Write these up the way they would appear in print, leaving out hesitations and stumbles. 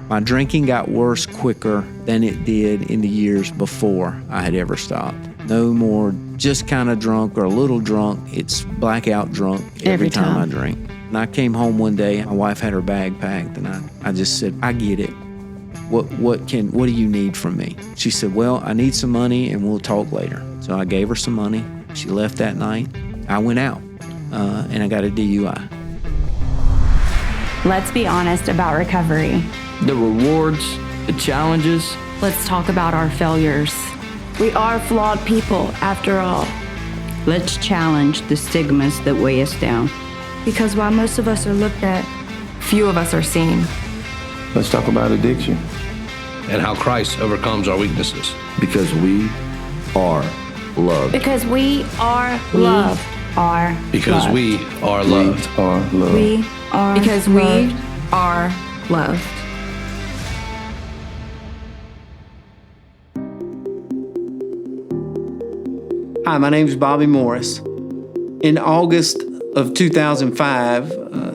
My drinking got worse quicker than it did in the years before I had ever stopped. No more just kind of drunk or a little drunk. It's blackout drunk every time I drink. And I came home one day, my wife had her bag packed, and I just said, I get it. What do you need from me? She said, well, I need some money and we'll talk later. So I gave her some money. She left that night. I went out and I got a DUI. Let's be honest about recovery. The rewards, the challenges. Let's talk about our failures. We are flawed people, after all. Let's challenge the stigmas that weigh us down. Because while most of us are looked at, Few of us are seen. Let's talk about addiction. And how Christ overcomes our weaknesses. Because we are loved. because we are loved. Because loved. we are loved. We are loved. We are Because loved. we are loved. Hi, my name is Bobby Morris. In August of 2005,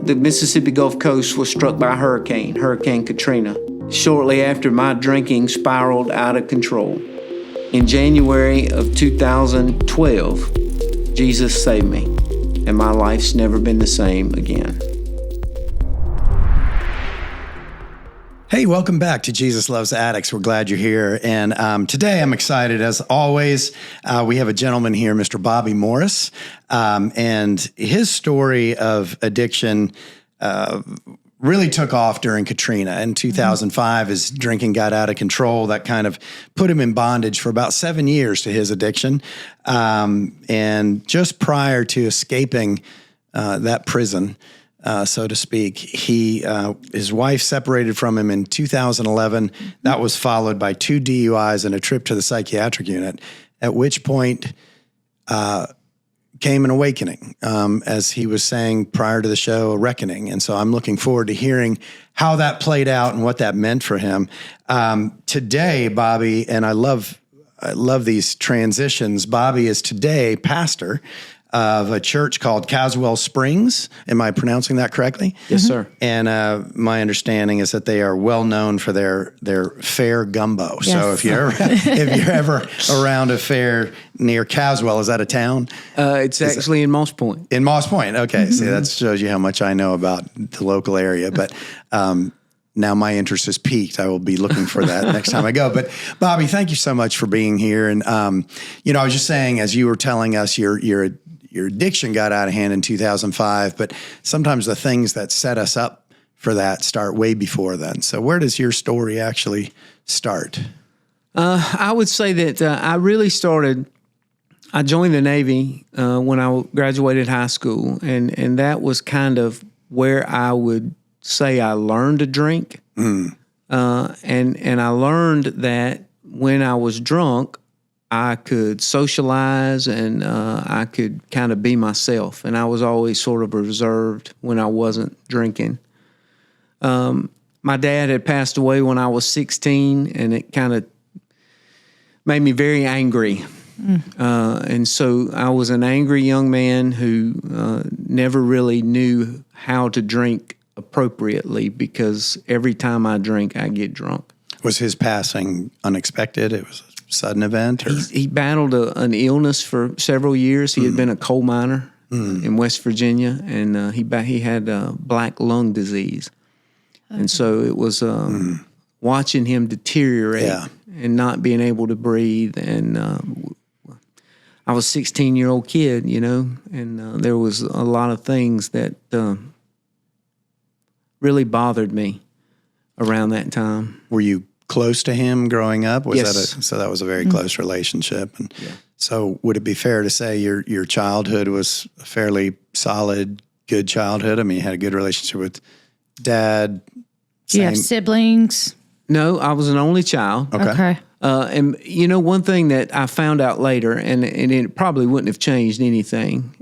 the Mississippi Gulf Coast was struck by Hurricane Katrina. Shortly after, my drinking spiraled out of control. In January of 2012, Jesus saved me, and my life's never been the same again. Hey, welcome back to Jesus Loves Addicts. We're glad you're here. And today I'm excited, as always. We have a gentleman here, Mr. Bobby Morris. And his story of addiction really took off during Katrina. In 2005, his drinking got out of control. That kind of put him in bondage for about 7 years to his addiction. And just prior to escaping that prison, so to speak, his wife separated from him in 2011. That was followed by 2 DUIs and a trip to the psychiatric unit, at which point came an awakening, as he was saying prior to the show, a reckoning. And so I'm looking forward to hearing how that played out and what that meant for him. Today, Bobby, and I love these transitions, Bobby is today pastor of a church called Caswell Springs. Am I pronouncing that correctly? Yes, sir. And my understanding is that they are well known for their fair gumbo. Yes. So if you're ever around a fair near Caswell, is that a town? It's actually in Moss Point. In Moss Point. Okay. See, that shows you how much I know about the local area. But now my interest is piqued. I will be looking for that next time I go. But Bobby, thank you so much for being here. And I was just saying, as you were telling us, your addiction got out of hand in 2005, but sometimes the things that set us up for that start way before then. So where does your story actually start? I would say that I joined the Navy when I graduated high school, and that was kind of where I would say I learned to drink. And I learned that when I was drunk, I could socialize and I could kind of be myself. And I was always sort of reserved when I wasn't drinking. My dad had passed away when I was 16, and it kind of made me very angry. And so I was an angry young man who never really knew how to drink appropriately, because every time I drink, I get drunk. Was his passing unexpected? It was sudden event? Or? He battled an illness for several years. He had been a coal miner in West Virginia, and he had black lung disease. And so it was watching him deteriorate and not being able to breathe. And I was a 16-year-old kid, and there was a lot of things that really bothered me around that time. Were you close to him growing up? Yes. So that was a very close relationship. And so would it be fair to say your childhood was a fairly solid, good childhood? I mean, you had a good relationship with dad? Do you have siblings? No, I was an only child. Okay. And one thing that I found out later, and it probably wouldn't have changed anything,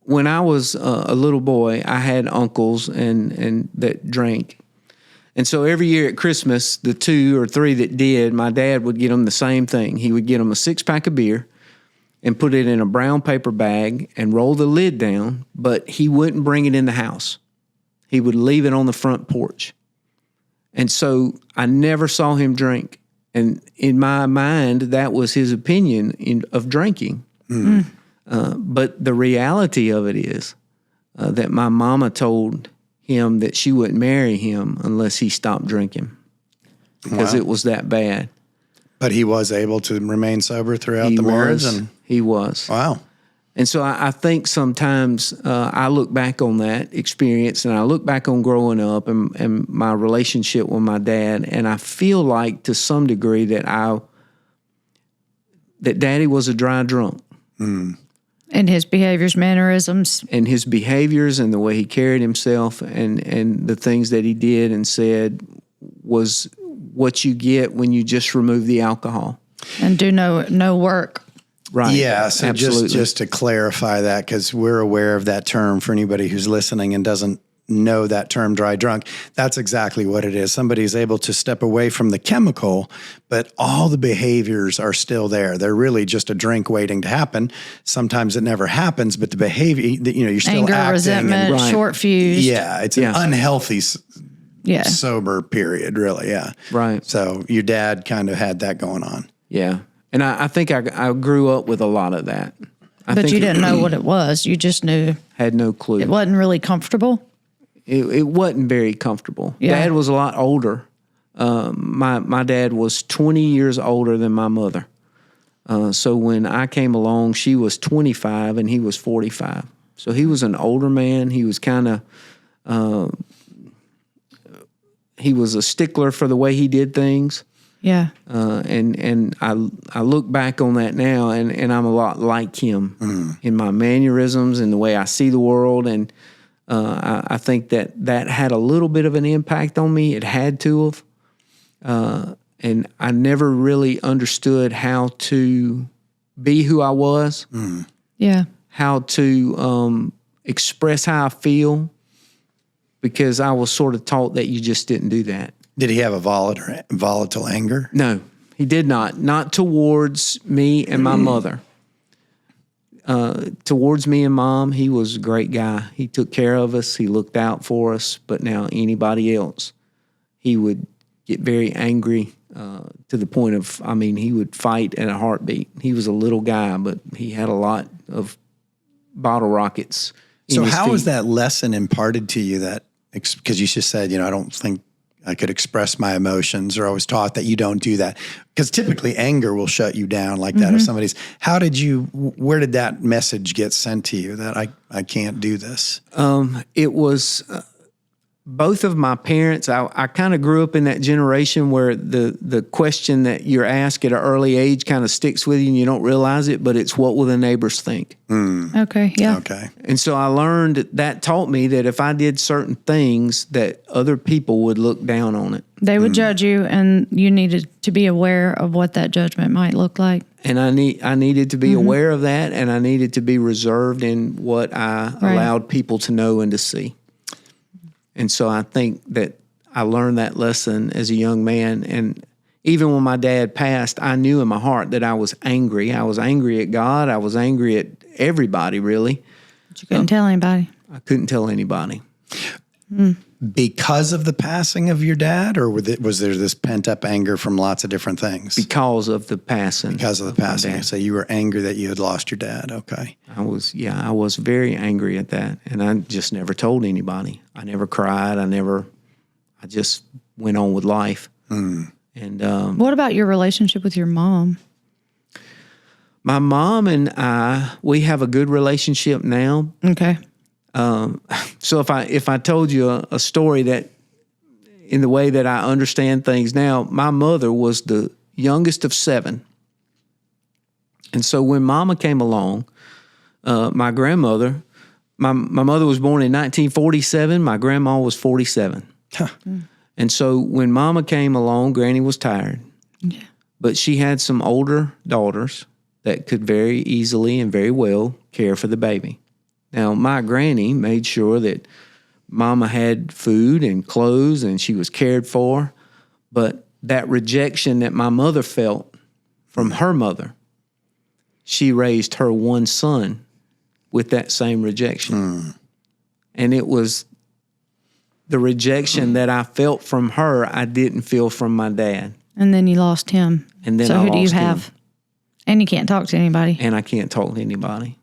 when I was a little boy, I had uncles and that drank. And so every year at Christmas, the 2 or 3 that did, my dad would get them the same thing. He would get them a 6-pack of beer and put it in a brown paper bag and roll the lid down, but he wouldn't bring it in the house. He would leave it on the front porch. And so I never saw him drink. And in my mind, that was his opinion of drinking. But the reality of it is that my mama told him that she wouldn't marry him unless he stopped drinking because it was that bad. But he was able to remain sober throughout the marriage? He was. Wow. And so I think sometimes I look back on that experience and I look back on growing up and my relationship with my dad, and I feel like to some degree that Daddy was a dry drunk. And his behaviors, mannerisms. And his behaviors and the way he carried himself and the things that he did and said was what you get when you just remove the alcohol. And do no work. Right. Yeah, so absolutely. just to clarify that, because we're aware of that term for anybody who's listening and doesn't know that term, dry drunk, that's exactly what it is. Somebody's able to step away from the chemical, but all the behaviors are still there. They're really just a drink waiting to happen. Sometimes it never happens, but the behavior, you're still anger, acting. resentment, short fused. Yeah, it's an unhealthy sober period, really, yeah. Right. So your dad kind of had that going on. Yeah. And I think I grew up with a lot of that. But you didn't know what it was. You just knew. Had no clue. It wasn't really comfortable. It wasn't very comfortable. Yeah. Dad was a lot older. My dad was 20 years older than my mother. So when I came along, she was 25 and he was 45. So he was an older man. He was kind of, he was a stickler for the way he did things. Yeah. And I look back on that now and I'm a lot like him in my mannerisms and the way I see the world. And I think that had a little bit of an impact on me. It had to have. And I never really understood how to be who I was. Yeah. How to express how I feel, because I was sort of taught that you just didn't do that. Did he have a volatile anger? No, he did not. Not towards me and my mother. Towards me and Mom, he was a great guy. He took care of us. He looked out for us. But now anybody else, he would get very angry to the point of, he would fight at a heartbeat. He was a little guy, but he had a lot of bottle rockets. So how was that lesson imparted to you? That because you just said, I don't think I could express my emotions, or I was taught that you don't do that. Because typically anger will shut you down like that. If somebody's, where did that message get sent to you that I can't do this? It was both of my parents. I kind of grew up in that generation where the question that you're asked at an early age kind of sticks with you and you don't realize it, but it's what will the neighbors think? Okay, yeah. Okay. And so I learned that taught me that if I did certain things that other people would look down on it. They would judge you, and you needed to be aware of what that judgment might look like. And I needed to be aware of that, and I needed to be reserved in what I allowed people to know and to see. And so I think that I learned that lesson as a young man. And even when my dad passed, I knew in my heart that I was angry. I was angry at God. I was angry at everybody, really. But you couldn't tell anybody. I couldn't tell anybody. Because of the passing of your dad, or was there this pent-up anger from lots of different things? Because of the passing. Because of the passing. So you were angry that you had lost your dad. Okay. I was very angry at that. And I just never told anybody. I never cried. I just went on with life. And what about your relationship with your mom? My mom and we have a good relationship now. Okay. So if I told you a story that in the way that I understand things now, my mother was the youngest of 7. And so when Mama came along, my grandmother, my mother was born in 1947. My grandma was 47. Huh. And so when Mama came along, Granny was tired. Yeah. But she had some older daughters that could very easily and very well care for the baby. Now, my granny made sure that Mama had food and clothes and she was cared for, but that rejection that my mother felt from her mother, she raised her one son with that same rejection. And it was the rejection that I felt from her, I didn't feel from my dad. And then you lost him. And then so I who do you lost have? him. And you can't talk to anybody. And I can't talk to anybody.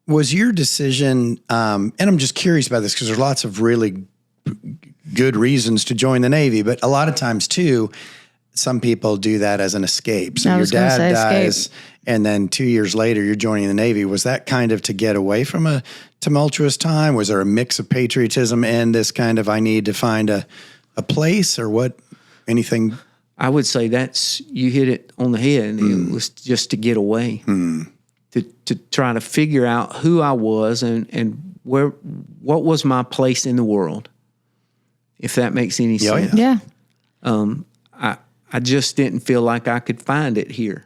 Was your decision, and I'm just curious about this because there's lots of really good reasons to join the Navy, but a lot of times too, some people do that as an escape. So your dad dies, and then 2 years later you're joining the Navy. Was that kind of to get away from a tumultuous time? Was there a mix of patriotism and this kind of I need to find a place, or what? Anything? I would say you hit it on the head. It was just to get away, to try to figure out who I was and what was my place in the world, if that makes any sense. Yeah. I just didn't feel like I could find it here,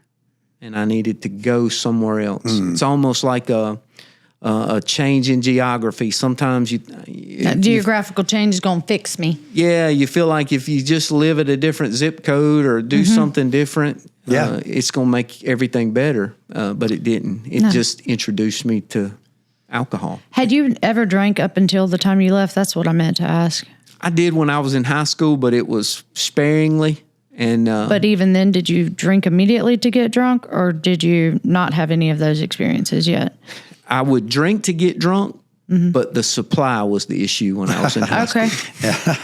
and I needed to go somewhere else. It's almost like a change in geography. Sometimes That geographical change is going to fix me. Yeah, you feel like if you just live at a different zip code or do something different, it's going to make everything better. But it didn't. It just introduced me to alcohol. Had you ever drank up until the time you left? That's what I meant to ask. I did when I was in high school, but it was sparingly. And but even then, did you drink immediately to get drunk, or did you not have any of those experiences yet? I would drink to get drunk, but the supply was the issue when I was in high school.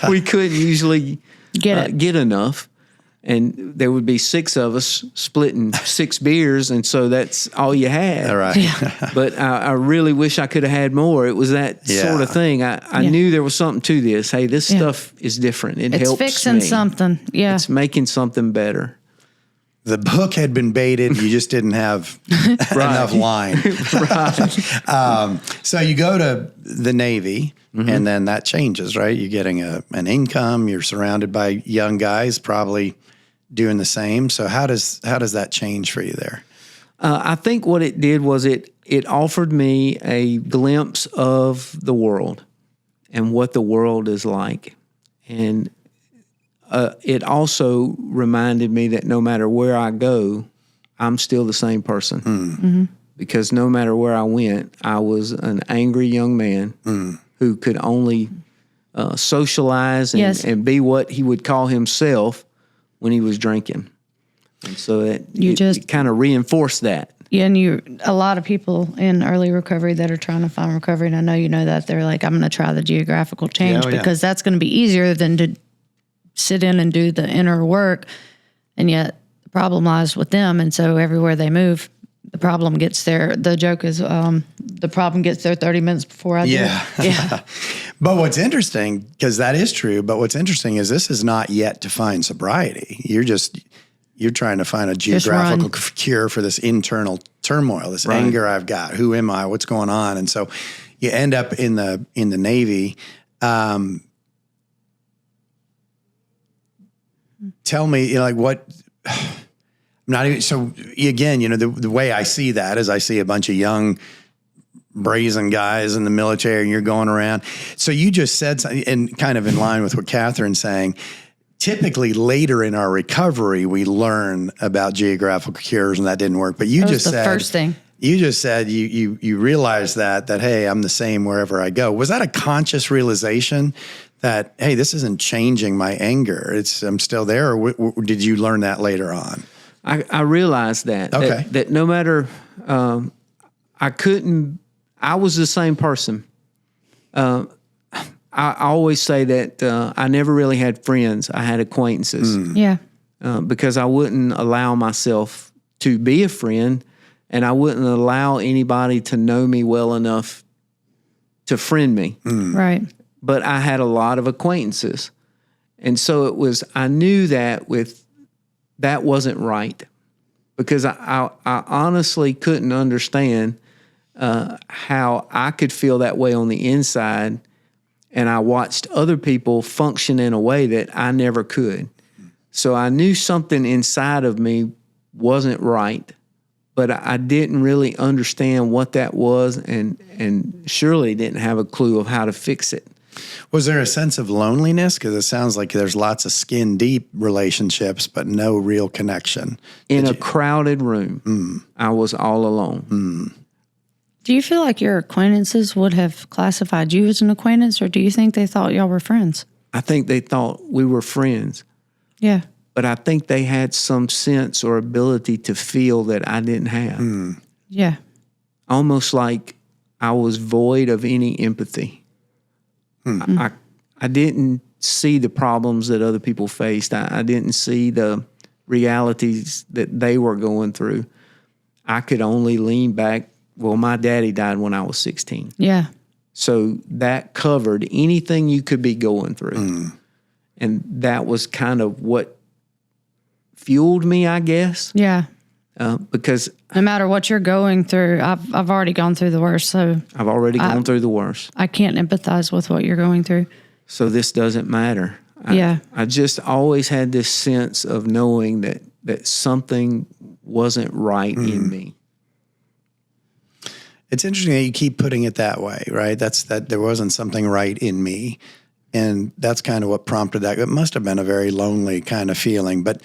We couldn't usually get enough. And there would be 6 of us splitting 6 beers, and so that's all you had. All right. Yeah. But I really wish I could have had more. It was that sort of thing. I knew there was something to this. Hey, this stuff is different. It helps me. It's fixing something. Yeah. It's making something better. The hook had been baited. You just didn't have enough line. So you go to the Navy, and then that changes, right? You're getting an income. You're surrounded by young guys, probably doing the same. So how does that change for you there? I think what it did was it offered me a glimpse of the world and what the world is like. And it also reminded me that no matter where I go, I'm still the same person. Because no matter where I went, I was an angry young man who could only socialize and be what he would call himself when he was drinking. And so it kind of reinforced that. Yeah, and a lot of people in early recovery that are trying to find recovery, and I know you know that, they're like, I'm going to try the geographical change because that's going to be easier than to sit in and do the inner work. And yet the problem lies with them. And so everywhere they move, the problem gets there. The joke is the problem gets there 30 minutes before I do. Yeah. But what's interesting, because that is true, but what's interesting is this is not yet to find sobriety. You're trying to find a geographical cure for this internal turmoil, this anger I've got. Who am I? What's going on? And so you end up in the Navy. Tell me, like what? Not even so. Again, the way I see that is I see a bunch of young, brazen guys in the military, and you're going around. So you just said something, and kind of in line with what Kathryn's saying. Typically, later in our recovery, we learn about geographical cures, and that didn't work. But you just said the first thing. You just said you realized that hey, I'm the same wherever I go. Was that a conscious realization that hey, this isn't changing my anger? I'm still there, or did you learn that later on? I realized that no matter I was the same person. I always say that I never really had friends. I had acquaintances. Because I wouldn't allow myself to be a friend, and I wouldn't allow anybody to know me well enough to friend me. Right. But I had a lot of acquaintances. And so I knew that that wasn't right, because I honestly couldn't understand how I could feel that way on the inside, and I watched other people function in a way that I never could. So I knew something inside of me wasn't right, but I didn't really understand what that was, and surely didn't have a clue of how to fix it. Was there a sense of loneliness? Because it sounds like there's lots of skin-deep relationships, but no real connection. In a crowded room, I was all alone. Do you feel like your acquaintances would have classified you as an acquaintance, or do you think they thought y'all were friends? I think they thought we were friends. Yeah. But I think they had some sense or ability to feel that I didn't have. Yeah. Almost like I was void of any empathy. I didn't see the problems that other people faced. I didn't see the realities that they were going through. I could only lean back. Well, my daddy died when I was 16. Yeah. So that covered anything you could be going through. And that was kind of what fueled me, I guess. Yeah. Because no matter what you're going through, I've already gone through the worst, so I've already gone through the worst. I can't empathize with what you're going through. So this doesn't matter. I just always had this sense of knowing that something wasn't right in me. It's interesting that you keep putting it that way, right? That there wasn't something right in me. And that's kind of what prompted that. It must have been a very lonely kind of feeling. But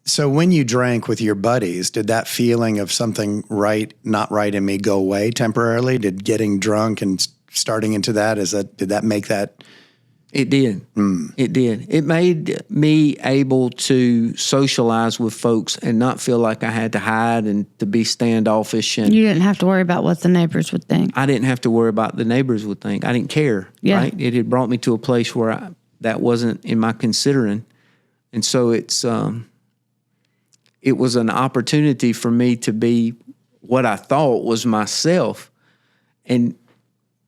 so when you drank with your buddies, did that feeling of something not right in me go away temporarily? Did getting drunk and starting into that, did that make that? It did. It did. It made me able to socialize with folks and not feel like I had to hide and to be standoffish. And you didn't have to worry about what the neighbors would think. I didn't have to worry about the neighbors would think. I didn't care. Yeah. Right? It had brought me to a place where that wasn't in my considering. And so it was an opportunity for me to be what I thought was myself. And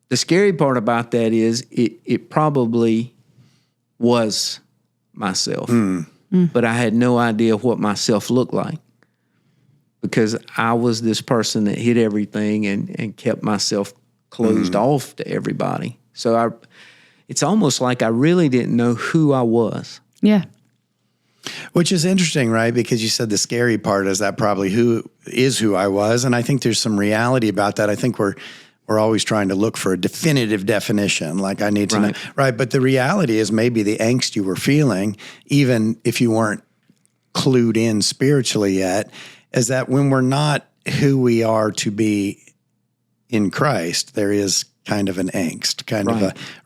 the scary part about that is it probably was myself, but I had no idea what myself looked like because I was this person that hid everything and kept myself closed off to everybody. So it's almost like I really didn't know who I was. Yeah. Which is interesting, right? Because you said the scary part is that probably who I was. And I think there's some reality about that. I think we're always trying to look for a definitive definition, like I need to know, right? But the reality is maybe the angst you were feeling, even if you weren't clued in spiritually yet, is that when we're not who we are to be in Christ, there is kind of an angst,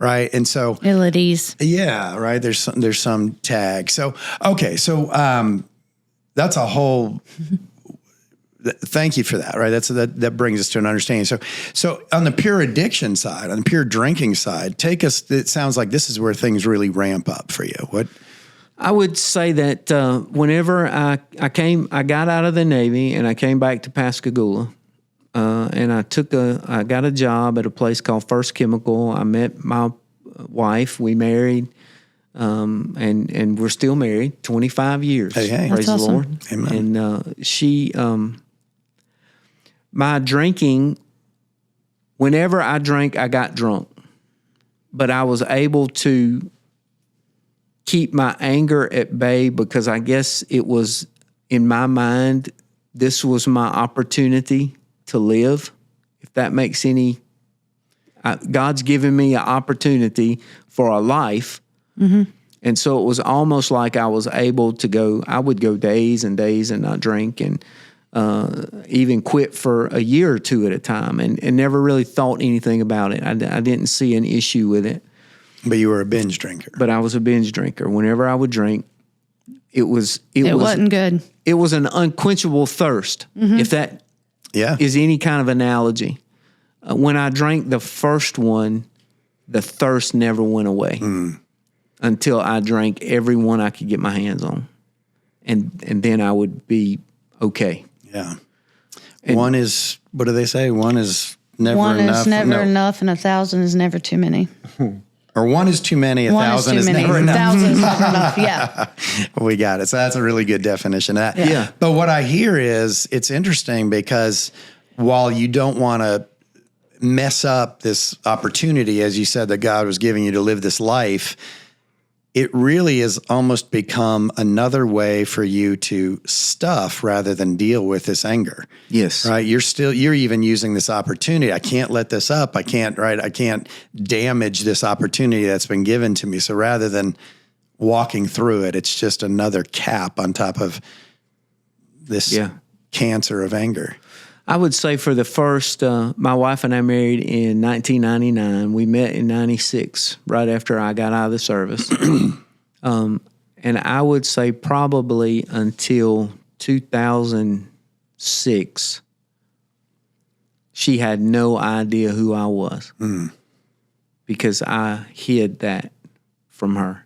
right? And so ill at ease. Yeah, right. There's some tag. So okay, so that's a whole. Thank you for that, right? That brings us to an understanding. So on the pure addiction side, on the pure drinking side, take us. It sounds like this is where things really ramp up for you. What? I would say that whenever I got out of the Navy and I came back to Pascagoula, and I got a job at a place called First Chemical. I met my wife. We married, and we're still married 25 years. Hey. Praise That's the awesome. Lord. Amen. And she. My drinking, whenever I drank, I got drunk. But I was able to keep my anger at bay because I guess it was, in my mind, this was my opportunity to live. If that makes any... God's given me an opportunity for a life. Mm-hmm. And so it was almost like I was able to go... I would go days and days and not drink and... even quit for a year or two at a time and never really thought anything about it. I didn't see an issue with it. But you were a binge drinker. But I was a binge drinker. Whenever I would drink, it wasn't good. It was an unquenchable thirst, if that is any kind of analogy. When I drank the first one, the thirst never went away until I drank every one I could get my hands on. And then I would be okay. Yeah. And one is, what do they say? One is never enough. One is never enough, and 1,000 is never too many. Or one is too many, 1,000 is never enough. 1,000 is never enough, yeah. We got it. So that's a really good definition of that. Yeah. But what I hear is, it's interesting because while you don't want to mess up this opportunity, as you said, that God was giving you to live this life, it really has almost become another way for you to stuff rather than deal with this anger. Yes. Right. You're even using this opportunity. I can't let this up. I can't damage this opportunity that's been given to me. So rather than walking through it, it's just another cap on top of this cancer of anger. I would say for the first, my wife and I married in 1999. We met in 96, right after I got out of the service. And I would say probably until 2006, she had no idea who I was because I hid that from her.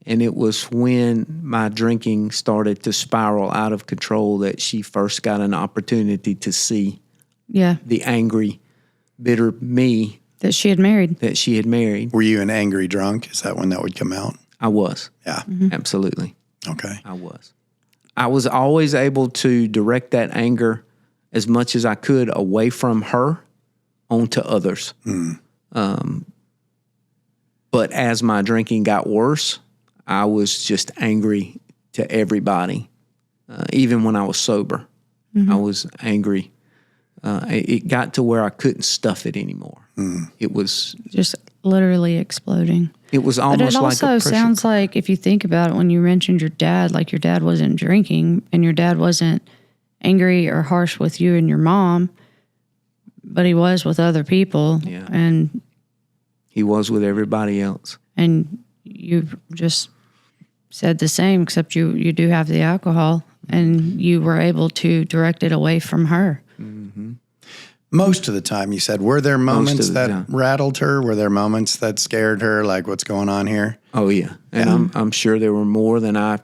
And it was when my drinking started to spiral out of control that she first got an opportunity to see the angry, bitter me that she had married. Were you an angry drunk? Is that when that would come out? I was. Yeah. Absolutely. Okay. I was. I was always able to direct that anger as much as I could away from her onto others. But as my drinking got worse, I was just angry to everybody. Even when I was sober, I was angry. It got to where I couldn't stuff it anymore. It was just literally exploding. It was almost like a pressure. But it also sounds like, if you think about it, when you mentioned your dad, like your dad wasn't drinking and your dad wasn't angry or harsh with you and your mom, but he was with other people. Yeah. And he was with everybody else. And you just said the same, except you do have the alcohol, and you were able to direct it away from her. Most of the time, you said, were there moments that rattled her? Were there moments that scared her, like what's going on here? Oh, yeah. And I'm sure there were more than I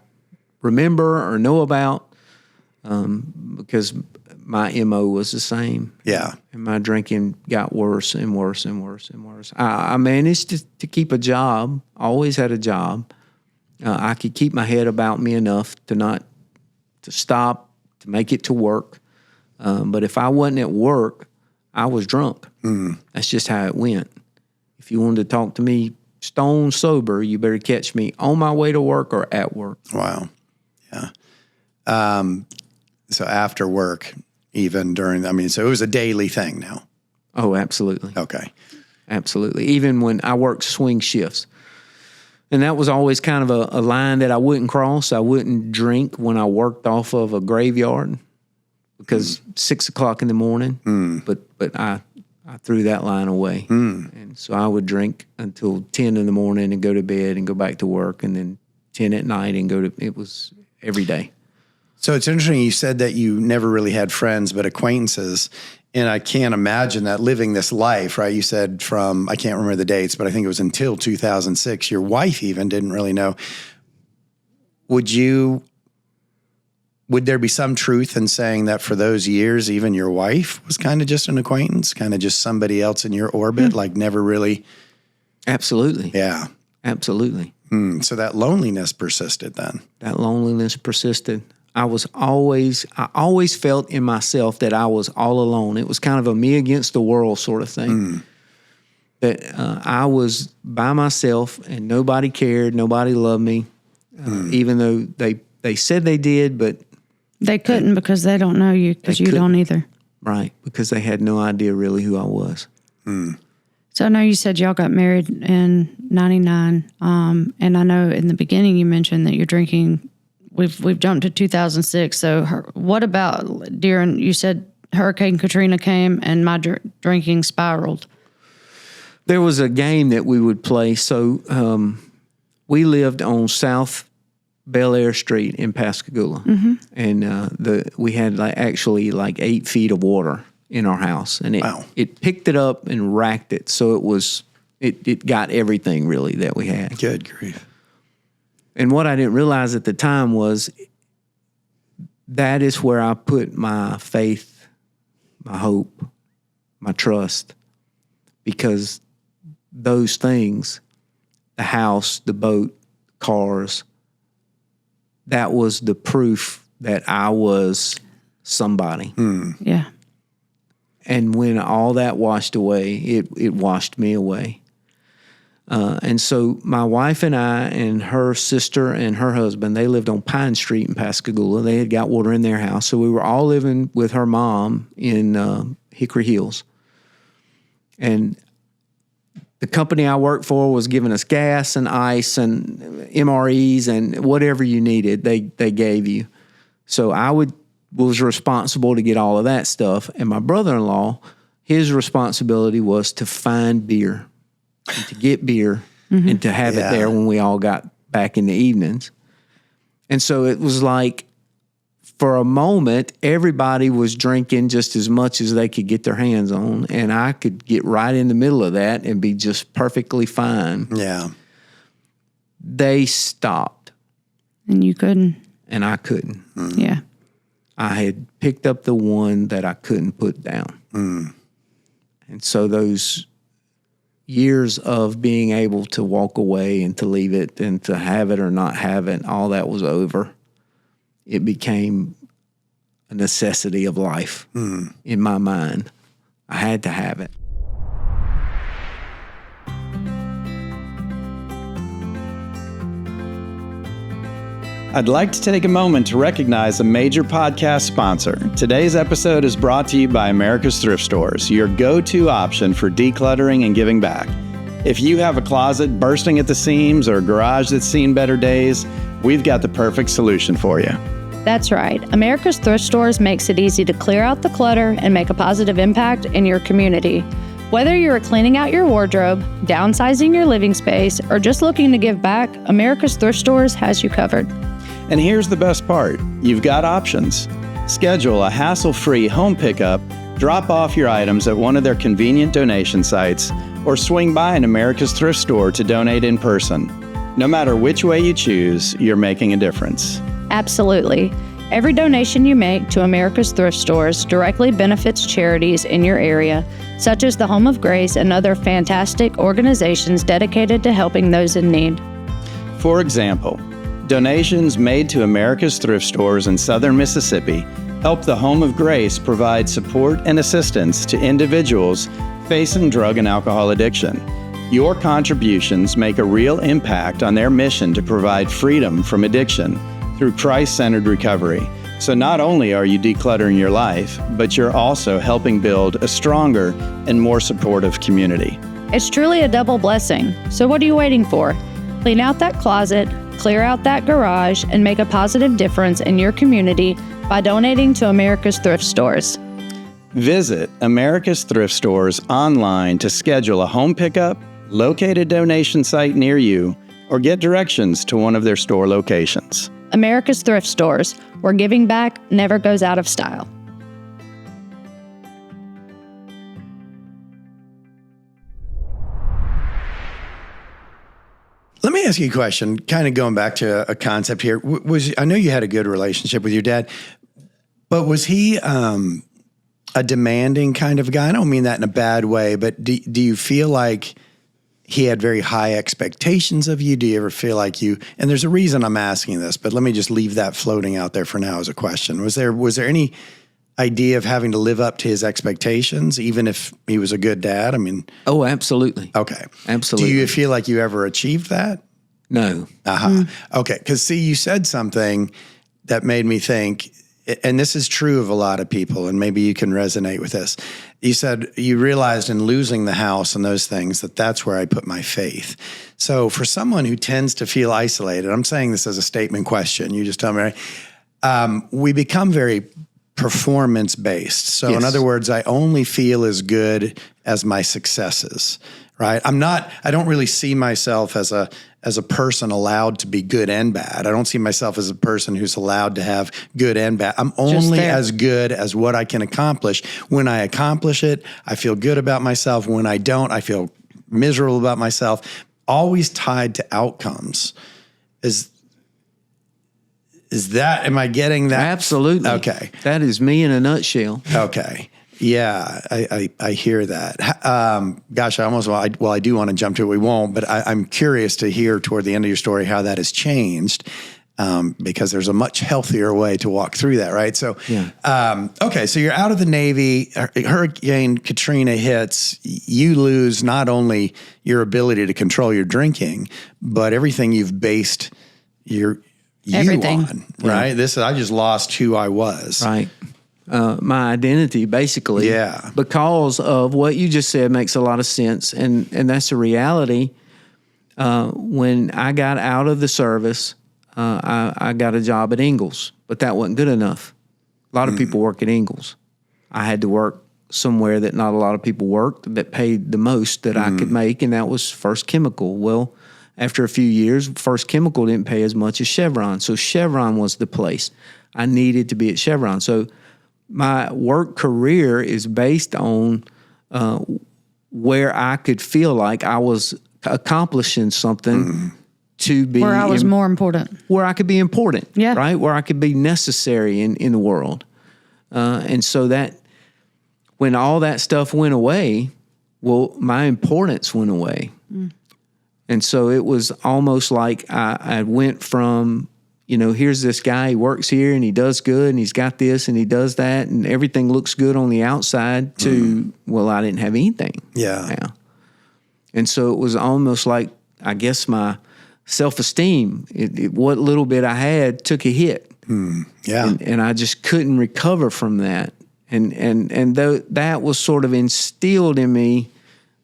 remember or know about, because my MO was the same. Yeah. And my drinking got worse and worse and worse and worse. I managed to keep a job, always had a job. I could keep my head about me enough to stop, to make it to work. But if I wasn't at work, I was drunk. That's just how it went. If you wanted to talk to me stone sober, you better catch me on my way to work or at work. Wow. Yeah. So after work, even during, so it was a daily thing now. Oh, absolutely. Okay. Absolutely. Even when I worked swing shifts. And that was always kind of a line that I wouldn't cross. I wouldn't drink when I worked off of a graveyard because 6 o'clock in the morning. But I threw that line away. And so I would drink until 10 in the morning and go to bed and go back to work, and then 10 at night and it was every day. So it's interesting. You said that you never really had friends, but acquaintances. And I can't imagine that living this life, right? You said from, I can't remember the dates, but I think it was until 2006. Your wife even didn't really know. Would there be some truth in saying that for those years, even your wife was kind of just an acquaintance, kind of just somebody else in your orbit, like never really? Absolutely. Yeah. Absolutely. So that loneliness persisted then. That loneliness persisted. I always felt in myself that I was all alone. It was kind of a me against the world sort of thing. That I was by myself and nobody cared, nobody loved me, even though they said they did, but they couldn't because they don't know you, because you don't either. Right, because they had no idea really who I was. So I know you said y'all got married in 99, and I know in the beginning you mentioned that you're drinking. We've jumped to 2006. So what about during, you said Hurricane Katrina came and my drinking spiraled. There was a game that we would play. So we lived on South Bel Air Street in Pascagoula. And we had actually 8 feet of water in our house. And it picked it up and racked it. So it got everything really that we had. Good grief. And what I didn't realize at the time was that is where I put my faith, my hope, my trust, because those things, the house, the boat, cars, that was the proof that I was somebody. Yeah. And when all that washed away, it washed me away. And so my wife and I and her sister and her husband, they lived on Pine Street in Pascagoula. They had got water in their house. So we were all living with her mom in Hickory Hills. And the company I worked for was giving us gas and ice and MREs and whatever you needed, they gave you. So I would was responsible to get all of that stuff. And my brother-in-law, his responsibility was to find beer and to get beer and to have it there when we all got back in the evenings. And so it was like, for a moment, everybody was drinking just as much as they could get their hands on, and I could get right in the middle of that and be just perfectly fine. Yeah. They stopped. And you couldn't. And I couldn't. Yeah. I had picked up the one that I couldn't put down. And so those years of being able to walk away and to leave it and to have it or not have it, all that was over. It became a necessity of life in my mind. I had to have it. I'd like to take a moment to recognize a major podcast sponsor. Today's episode is brought to you by America's Thrift Stores, your go-to option for decluttering and giving back. If you have a closet bursting at the seams or a garage that's seen better days, we've got the perfect solution for you. That's right. America's Thrift Stores makes it easy to clear out the clutter and make a positive impact in your community. Whether you're cleaning out your wardrobe, downsizing your living space, or just looking to give back, America's Thrift Stores has you covered. And here's the best part. You've got options. Schedule a hassle-free home pickup, drop off your items at one of their convenient donation sites, or swing by an America's Thrift Store to donate in person. No matter which way you choose, you're making a difference. Absolutely. Every donation you make to America's Thrift Stores directly benefits charities in your area, such as the Home of Grace and other fantastic organizations dedicated to helping those in need. For example, donations made to America's Thrift Stores in southern Mississippi help the Home of Grace provide support and assistance to individuals facing drug and alcohol addiction. Your contributions make a real impact on their mission to provide freedom from addiction through Christ-centered recovery. So not only are you decluttering your life, but you're also helping build a stronger and more supportive community. It's truly a double blessing. So what are you waiting for? Clean out that closet, clear out that garage, and make a positive difference in your community by donating to America's Thrift Stores. Visit America's Thrift Stores online to schedule a home pickup, locate a donation site near you, or get directions to one of their store locations. America's Thrift Stores, where giving back never goes out of style. Let me ask you a question, kind of going back to a concept here. I know you had a good relationship with your dad, but was he a demanding kind of guy? I don't mean that in a bad way, but do you feel like he had very high expectations of you? Do you ever feel like and there's a reason I'm asking this, but let me just leave that floating out there for now as a question. Was there any idea of having to live up to his expectations, even if he was a good dad? I mean. Oh, absolutely. Okay. Absolutely. Do you feel like you ever achieved that? No. Okay. Because see, you said something that made me think, and this is true of a lot of people, and maybe you can resonate with this. You said you realized in losing the house and those things that's where I put my faith. So for someone who tends to feel isolated, I'm saying this as a statement question, you just tell me, right? We become very performance-based. So Yes. in other words, I only feel as good as my successes, right? I don't really see myself as a person allowed to be good and bad. I don't see myself as a person who's allowed to have good and bad. I'm only as good as what I can accomplish. When I accomplish it, I feel good about myself. When I don't, I feel miserable about myself. Always tied to outcomes. Is that, am I getting that? Absolutely. Okay. That is me in a nutshell. Okay. Yeah, I hear that. Gosh, I do want to jump to it. We won't, but I'm curious to hear toward the end of your story how that has changed, because there's a much healthier way to walk through that, right? So, okay, so you're out of the Navy. Hurricane Katrina hits. You lose not only your ability to control your drinking, but everything you've based everything on, right? I just lost who I was. Right. My identity, basically. Yeah. Because of what you just said makes a lot of sense. And that's a reality. When I got out of the service, I got a job at Ingalls, but that wasn't good enough. A lot of people work at Ingalls. I had to work somewhere that not a lot of people worked, that paid the most that I could make, and that was First Chemical. Well, after a few years, First Chemical didn't pay as much as Chevron. So Chevron was the place. I needed to be at Chevron. So my work career is based on where I could feel like I was accomplishing something to be Where I was more important. Where I could be important, Yeah. right? Where I could be necessary in the world. And so that when all that stuff went away, well, my importance went away. And so it was almost like I went from, here's this guy, he works here and he does good and he's got this and he does that and everything looks good on the outside to, well, I didn't have anything. Yeah. Now. And so it was almost like, I guess my self-esteem, what little bit I had took a hit. Yeah. And I just couldn't recover from that. And though that was sort of instilled in me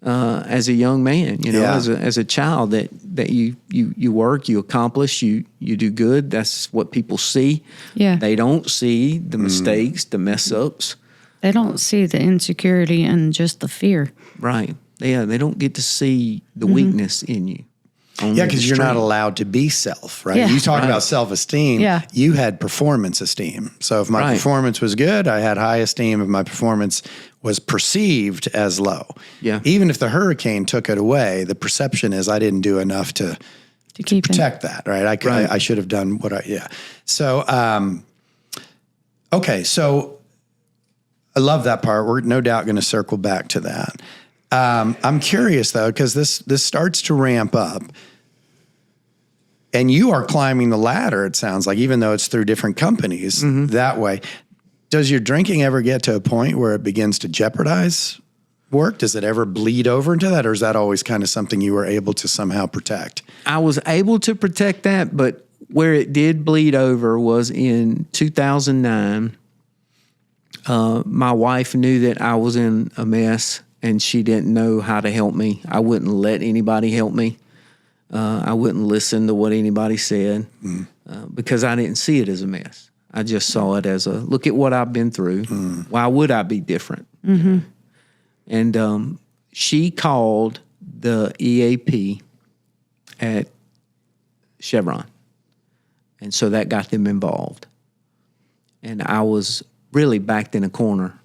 as a young man, as a child, that you work, you accomplish, you do good. That's what people see. Yeah. They don't see the mistakes, the mess ups. They don't see the insecurity and just the fear. Right. Yeah. They don't get to see the weakness in you. Yeah, because you're not allowed to be self, right? Yeah. You talk about self-esteem. Yeah. You had performance esteem. So if my performance was good, I had high esteem. If my performance was perceived as low. Yeah. Even if the hurricane took it away, the perception is I didn't do enough to keep protect that, right? I should have done what So, okay. So I love that part. We're no doubt going to circle back to that. I'm curious though, because this starts to ramp up. And you are climbing the ladder, it sounds like, even though it's through different companies that way. Does your drinking ever get to a point where it begins to jeopardize work? Does it ever bleed over into that? Or is that always kind of something you were able to somehow protect? I was able to protect that, but where it did bleed over was in 2009. My wife knew that I was in a mess and she didn't know how to help me. I wouldn't let anybody help me. I wouldn't listen to what anybody said because I didn't see it as a mess. I just saw it as look at what I've been through. Why would I be different? And she called the EAP at Chevron. And so that got them involved. And I was really backed in a corner.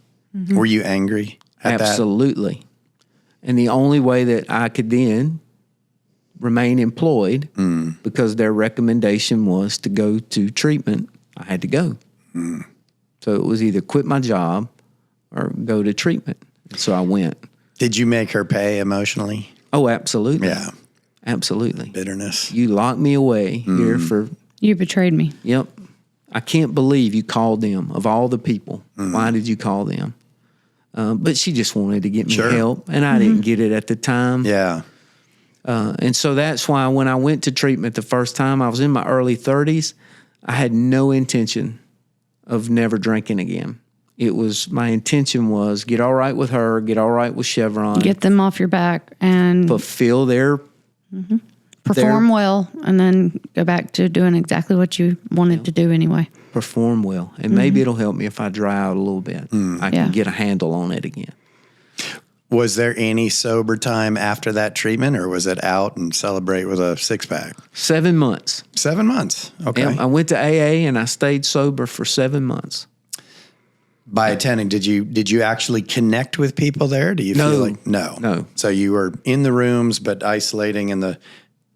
Were you angry at Absolutely. And the only way that I could then remain employed, because their recommendation was to go to treatment, I had to go. So it was either quit my job or go to treatment. So I went. Did you make her pay emotionally? Oh, absolutely. Yeah. Absolutely. Bitterness. You locked me away here for... You betrayed me. Yep. I can't believe you called them, of all the people. Why did you call them? But she just wanted to get me help, and I didn't get it at the time. Yeah. And so that's why when I went to treatment the first time, I was in my early 30s, I had no intention of never drinking again. My intention was get all right with her, get all right with Chevron. Get them off your back and fulfill their... perform well, and then go back to doing exactly what you wanted to do anyway. Perform well. And maybe it'll help me if I dry out a little bit. I can get a handle on it again. Was there any sober time after that treatment, or was it out and celebrate with a six-pack? 7 months. 7 months. Okay. And I went to AA and I stayed sober for 7 months. By attending, did you actually connect with people there? Do you feel like no? So you were in the rooms, but isolating in the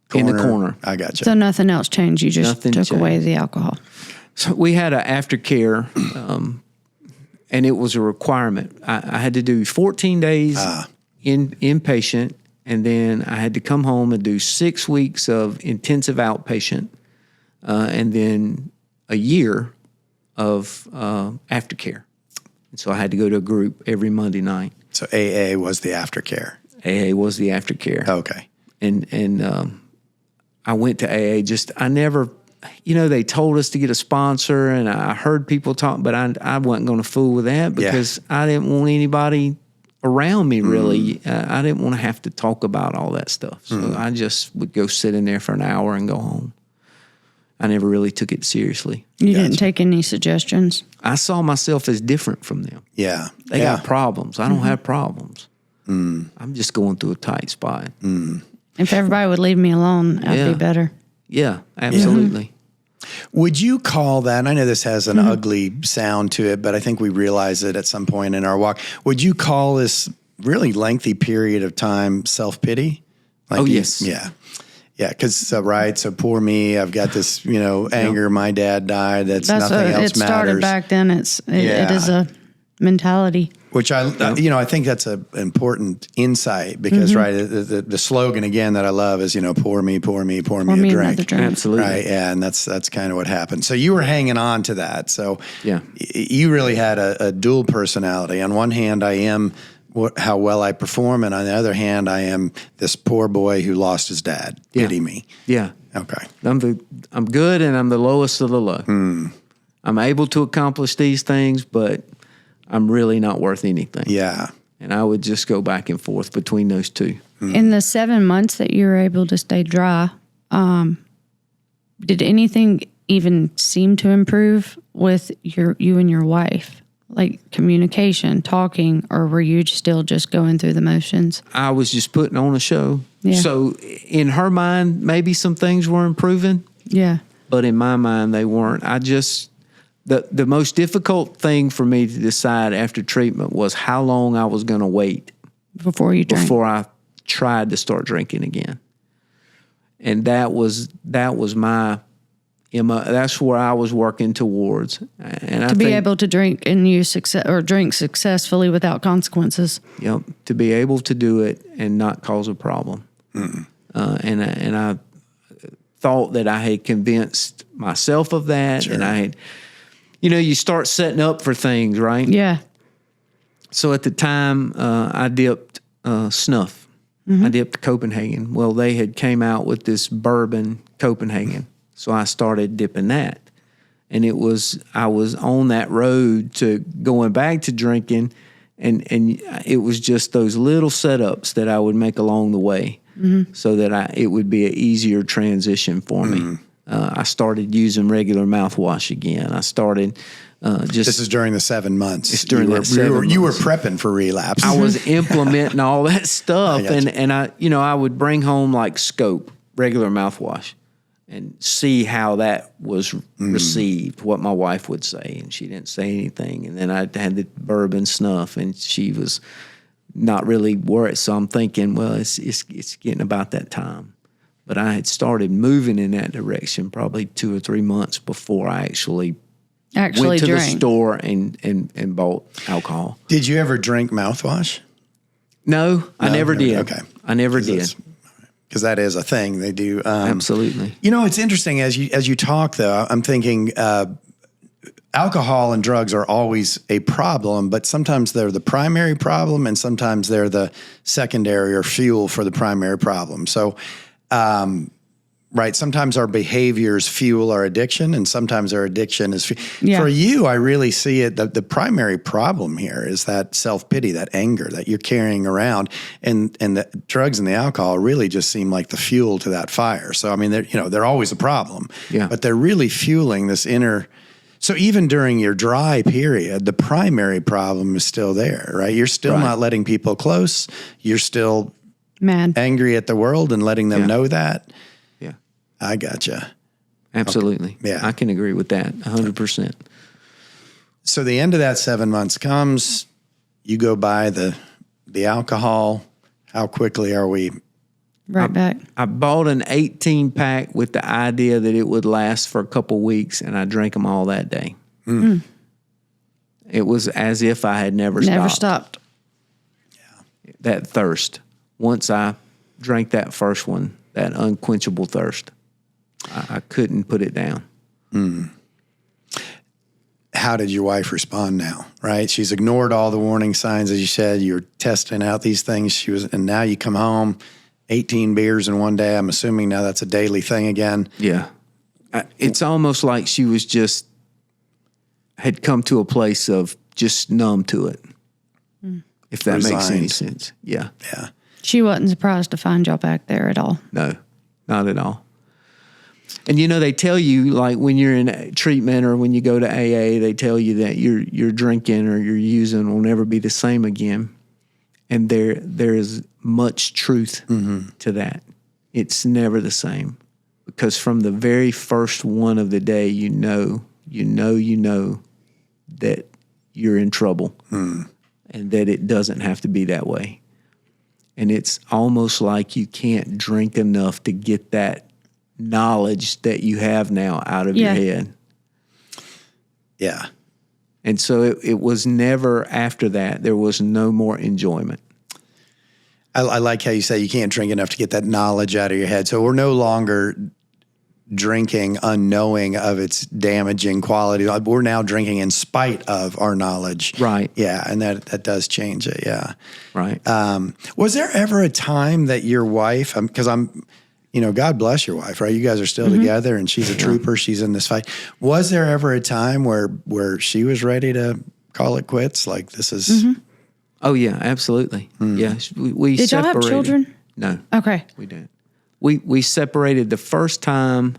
corner. In the corner. I got you. So nothing else changed. You just took away the alcohol. So we had an aftercare, and it was a requirement. I had to do 14 days inpatient, and then I had to come home and do 6 weeks of intensive outpatient, and then a year of aftercare. And so I had to go to a group every Monday night. So AA was the aftercare. AA was the aftercare. Okay. And I went to AA. I never, they told us to get a sponsor, and I heard people talk, but I wasn't going to fool with that because I didn't want anybody around me really. I didn't want to have to talk about all that stuff. So I just would go sit in there for an hour and go home. I never really took it seriously. You didn't take any suggestions? I saw myself as different from them. Yeah. They got problems. I don't have problems. I'm just going through a tight spot. If everybody would leave me alone, I'd be better. Yeah, absolutely. Would you call that, I know this has an ugly sound to it, but I think we realize it at some point in our walk. Would you call this really lengthy period of time self-pity? Like yes. Yeah. Yeah, because, so poor me, I've got this, anger, my dad died, that's nothing else matters. It started back then. It is a mentality. Which I think that's an important insight because, right, the slogan again that I love is, pour me a drink. Absolutely. Right, yeah, and that's kind of what happened. So you were hanging on to that. So yeah, you really had a dual personality. On one hand, I am how well I perform, and on the other hand, I am this poor boy who lost his dad. Pity me. Yeah. Okay. I'm good, and I'm the lowest of the low. I'm able to accomplish these things, but I'm really not worth anything. Yeah. And I would just go back and forth between those two. In the 7 months that you were able to stay dry, did anything even seem to improve with you and your wife? Like communication, talking, or were you still just going through the motions? I was just putting on a show. Yeah. So in her mind, maybe some things were improving. Yeah. But in my mind, they weren't. The most difficult thing for me to decide after treatment was how long I was going to wait before I tried to start drinking again. And that was my that's where I was working towards. And to be able to drink and drink successfully without consequences. Yep, to be able to do it and not cause a problem. And I thought that I had convinced myself of that, and I had. You start setting up for things, right? Yeah. So at the time, I dipped snuff. I dipped Copenhagen. Well, they had came out with this bourbon Copenhagen, so I started dipping that. And I was on that road to going back to drinking, and it was just those little setups that I would make along the way, so that it would be an easier transition for me. I started using regular mouthwash again. I started This is during the 7 months. It's during that 7 months. You were prepping for relapse. I was implementing all that stuff, and I would bring home like Scope, regular mouthwash, and see how that was received, what my wife would say, and she didn't say anything. And then I had the bourbon snuff, and she was not really worried. So I'm thinking, well, it's getting about that time. But I had started moving in that direction probably 2 or 3 months before I actually went to the store and bought alcohol. Did you ever drink mouthwash? No, I never did. Okay. I never did. Because that is a thing they do. Absolutely. It's interesting as you talk, though. I'm thinking alcohol and drugs are always a problem, but sometimes they're the primary problem, and sometimes they're the secondary or fuel for the primary problem. So, right, sometimes our behaviors fuel our addiction, and sometimes our addiction is for you. I really see it. The primary problem here is that self-pity, that anger that you're carrying around, and the drugs and the alcohol really just seem like the fuel to that fire. So I mean, they're always a problem, but they're really fueling this inner. So even during your dry period, the primary problem is still there, right? You're still not letting people close. You're still mad, angry at the world, and letting them know that. I gotcha. Absolutely. Okay. Yeah. I can agree with that 100%. So the end of that 7 months comes, you go buy the alcohol. How quickly are we? Right back. I bought an 18-pack with the idea that it would last for a couple weeks, and I drank them all that day. It was as if I had never stopped. Yeah. That thirst. Once I drank that first one, that unquenchable thirst, I couldn't put it down. How did your wife respond now, right? She's ignored all the warning signs, as you said. You're testing out these things. And now you come home, 18 beers in one day. I'm assuming now that's a daily thing again. Yeah. It's almost like she was had come to a place of just numb to it, if that makes any sense. Yeah. Yeah. She wasn't surprised to find y'all back there at all. No, not at all. And they tell you, like when you're in treatment or when you go to AA, they tell you that your drinking or your using will never be the same again. And there is much truth to that. It's never the same, because from the very first one of the day, you know that you're in trouble, and that it doesn't have to be that way. And it's almost like you can't drink enough to get that knowledge that you have now out of your head. Yeah. And so it was never after that, there was no more enjoyment. I like how you say you can't drink enough to get that knowledge out of your head. So we're no longer drinking unknowing of its damaging quality. We're now drinking in spite of our knowledge. Right. Yeah, and that does change it, yeah. Right. Was there ever a time that your wife, because God bless your wife, right? You guys are still together, and she's a trooper. She's in this fight. Was there ever a time where she was ready to call it quits? Like, this is... Oh, yeah, absolutely. Yeah, we Did y'all have children? No. Okay. We didn't. We separated the first time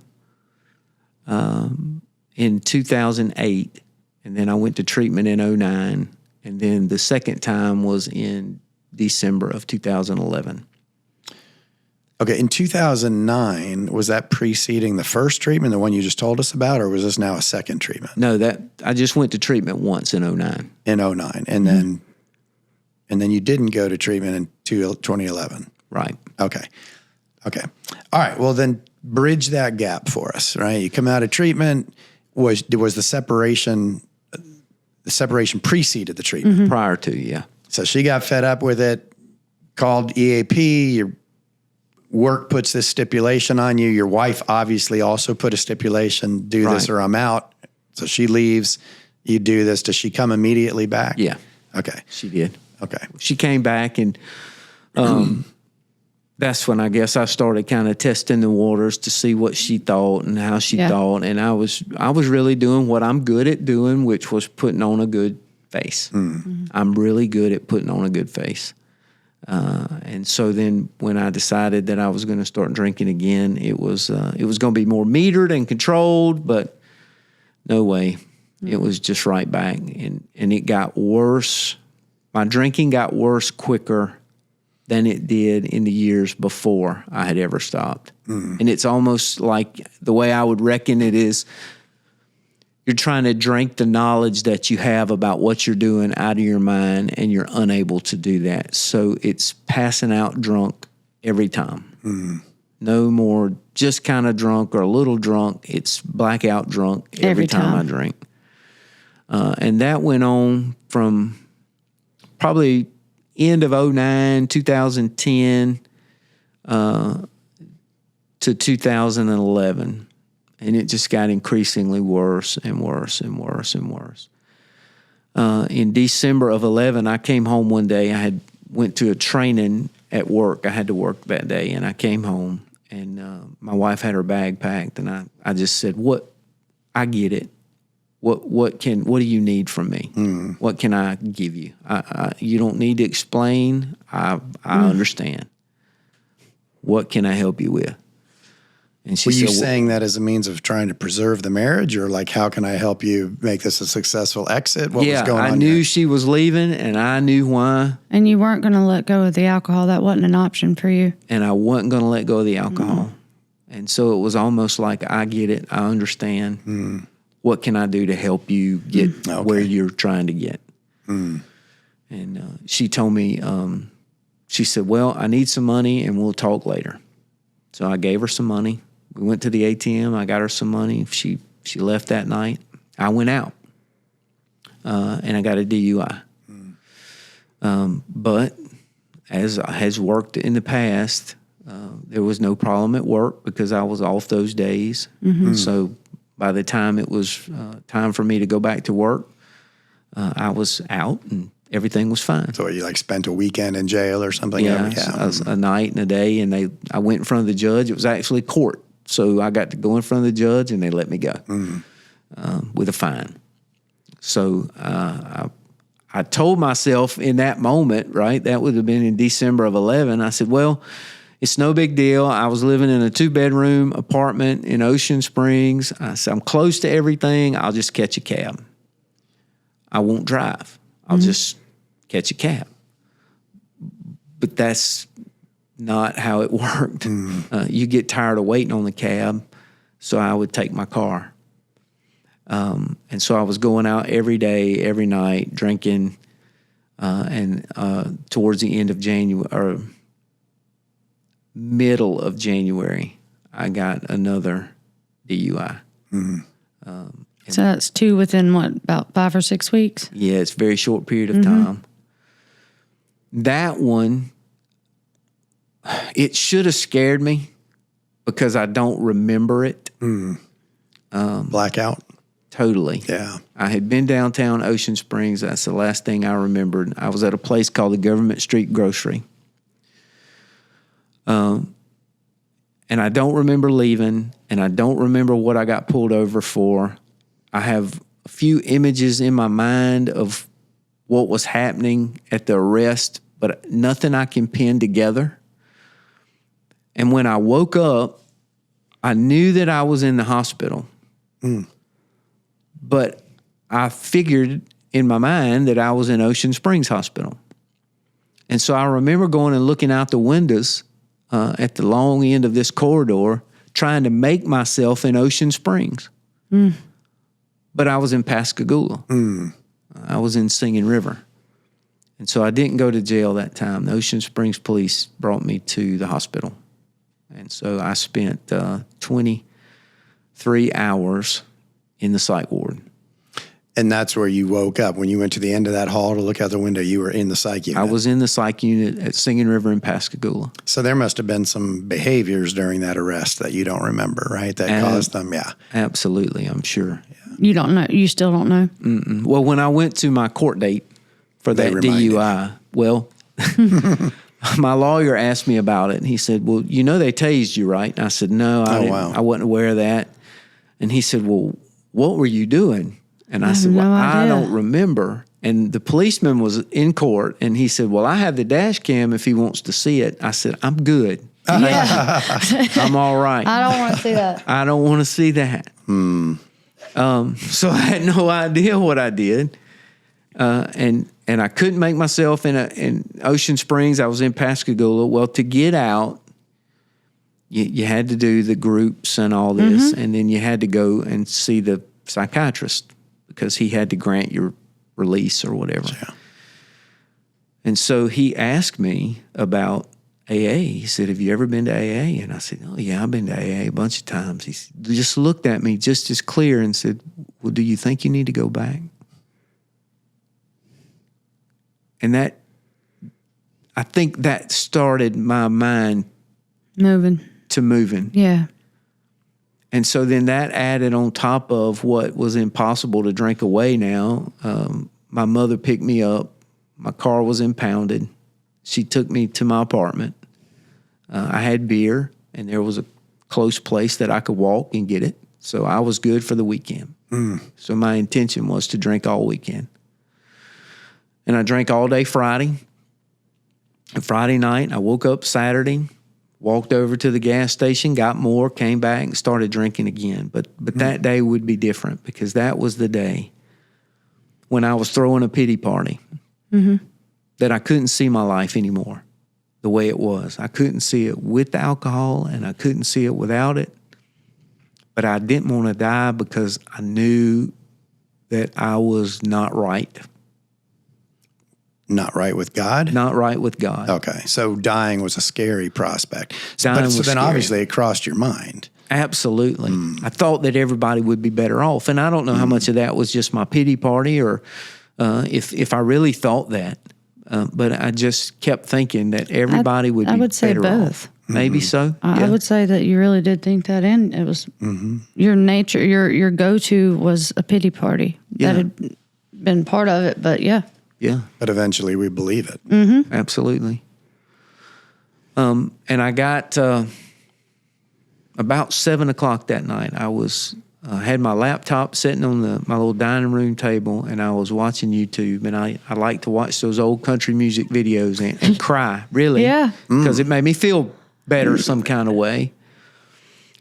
in 2008, and then I went to treatment in 2009, and then the second time was in December of 2011. Okay, in 2009, was that preceding the first treatment, the one you just told us about, or was this now a second treatment? No, I just went to treatment once in 2009. In 2009, and then you didn't go to treatment in 2011. Right. Okay. All right. Well, then bridge that gap for us. Right. You come out of treatment. Was the separation? The separation preceded the treatment. Prior to, yeah. So she got fed up with it. Called EAP. Your work puts this stipulation on you. Your wife obviously also put a stipulation: do this or I'm out. So she leaves. You do this. Does she come immediately back? Yeah. Okay. She did. Okay. She came back, and that's when I guess I started kind of testing the waters to see what she thought and how she thought. And I was really doing what I'm good at doing, which was putting on a good face. I'm really good at putting on a good face. And so then when I decided that I was going to start drinking again, it was going to be more metered and controlled, but no way. It was just right back, and it got worse. My drinking got worse quicker than it did in the years before I had ever stopped. And it's almost like the way I would reckon it is, you're trying to drink the knowledge that you have about what you're doing out of your mind, and you're unable to do that. So it's passing out drunk every time. No more just kind of drunk or a little drunk. It's blackout drunk every time I drink. And that went on from probably end of 2009, 2010 to 2011. And it just got increasingly worse and worse and worse and worse. In December of 2011, I came home one day. I went to a training at work. I had to work that day, and I came home, and my wife had her bag packed, and I just said, I get it. What do you need from me? What can I give you? You don't need to explain. I understand. What can I help you with? And she said, saying that as a means of trying to preserve the marriage, or like, how can I help you make this a successful exit? What was going on? I knew she was leaving, and I knew why. And you weren't going to let go of the alcohol. That wasn't an option for you. And I wasn't going to let go of the alcohol. And so it was almost like, I get it. I understand. What can I do to help you get where you're trying to get? And she told me, she said, well, I need some money, and we'll talk later. So I gave her some money. We went to the ATM. I got her some money. She left that night. I went out, and I got a DUI. But as has worked in the past, there was no problem at work because I was off those days. So by the time it was time for me to go back to work, I was out and everything was fine. So you spent a weekend in jail or something? A night and a day, and I went in front of the judge. It was actually court. So I got to go in front of the judge, and they let me go with a fine. So I told myself in that moment, right, that would have been in December of 2011, I said, well, It's no big deal. I was living in a 2-bedroom apartment in Ocean Springs. I said, I'm close to everything. I'll just catch a cab. I won't drive. I'll just catch a cab. But that's not how it worked. You get tired of waiting on the cab, so I would take my car. And so I was going out every day, every night, drinking, and towards the end of January, or middle of January, I got another DUI. So that's 2 within what, about 5 or 6 weeks? Yeah, it's a very short period of time. That one, it should have scared me because I don't remember it. Blackout? Totally. Yeah. I had been downtown Ocean Springs. That's the last thing I remembered. I was at a place called the Government Street Grocery. And I don't remember leaving, and I don't remember what I got pulled over for. I have a few images in my mind of what was happening at the arrest, but nothing I can pin together. And when I woke up, I knew that I was in the hospital. But I figured in my mind that I was in Ocean Springs Hospital. And so I remember going and looking out the windows at the long end of this corridor, trying to make myself in Ocean Springs. But I was in Pascagoula. I was in Singing River. And so I didn't go to jail that time. The Ocean Springs police brought me to the hospital. And so I spent 23 hours in the psych ward. And that's where you woke up. When you went to the end of that hall to look out the window, you were in the psych unit. I was in the psych unit at Singing River in Pascagoula. So there must have been some behaviors during that arrest that you don't remember, right? That caused them, yeah. Absolutely, I'm sure. You don't know? You still don't know? Well, when I went to my court date for that DUI, well, my lawyer asked me about it, and he said, well, you know they tased you, right? And I said, no, I wasn't aware of that. And he said, well, what were you doing? And I said, well, I don't remember. And the policeman was in court, and he said, well, I have the dash cam if he wants to see it. I said, I'm good. I'm all right. I don't want to see that. I don't want to see that. So I had no idea what I did. And I couldn't make myself in Ocean Springs. I was in Pascagoula. Well, to get out, you had to do the groups and all this, and then you had to go and see the psychiatrist because he had to grant your release or whatever. Yeah. And so he asked me about AA. He said, have you ever been to AA? And I said, oh, yeah, I've been to AA a bunch of times. He just looked at me just as clear and said, well, do you think you need to go back? And I think that started my mind moving. Yeah. And so then that added on top of what was impossible to drink away now. My mother picked me up. My car was impounded. She took me to my apartment. I had beer, and there was a close place that I could walk and get it. So I was good for the weekend. So my intention was to drink all weekend. And I drank all day Friday. And Friday night, I woke up Saturday, walked over to the gas station, got more, came back, and started drinking again. But that day would be different because that was the day when I was throwing a pity party that I couldn't see my life anymore the way it was. I couldn't see it with the alcohol, and I couldn't see it without it. But I didn't want to die because I knew that I was not right. Not right with God? Not right with God. Okay. So dying was a scary prospect. So then scary. Obviously it crossed your mind. Absolutely. I thought that everybody would be better off. And I don't know how much of that was just my pity party or if I really thought that. But I just kept thinking that everybody would be better off. I would say both. Maybe so. I would say that you really did think that, and it was your nature, your go-to was a pity party. That had been part of it, but yeah. Yeah. But eventually we believe it. Absolutely. And I got about 7 o'clock that night. I was had my laptop sitting on my little dining room table, and I was watching YouTube. And I like to watch those old country music videos and cry, really. Yeah. Because it made me feel better some kind of way.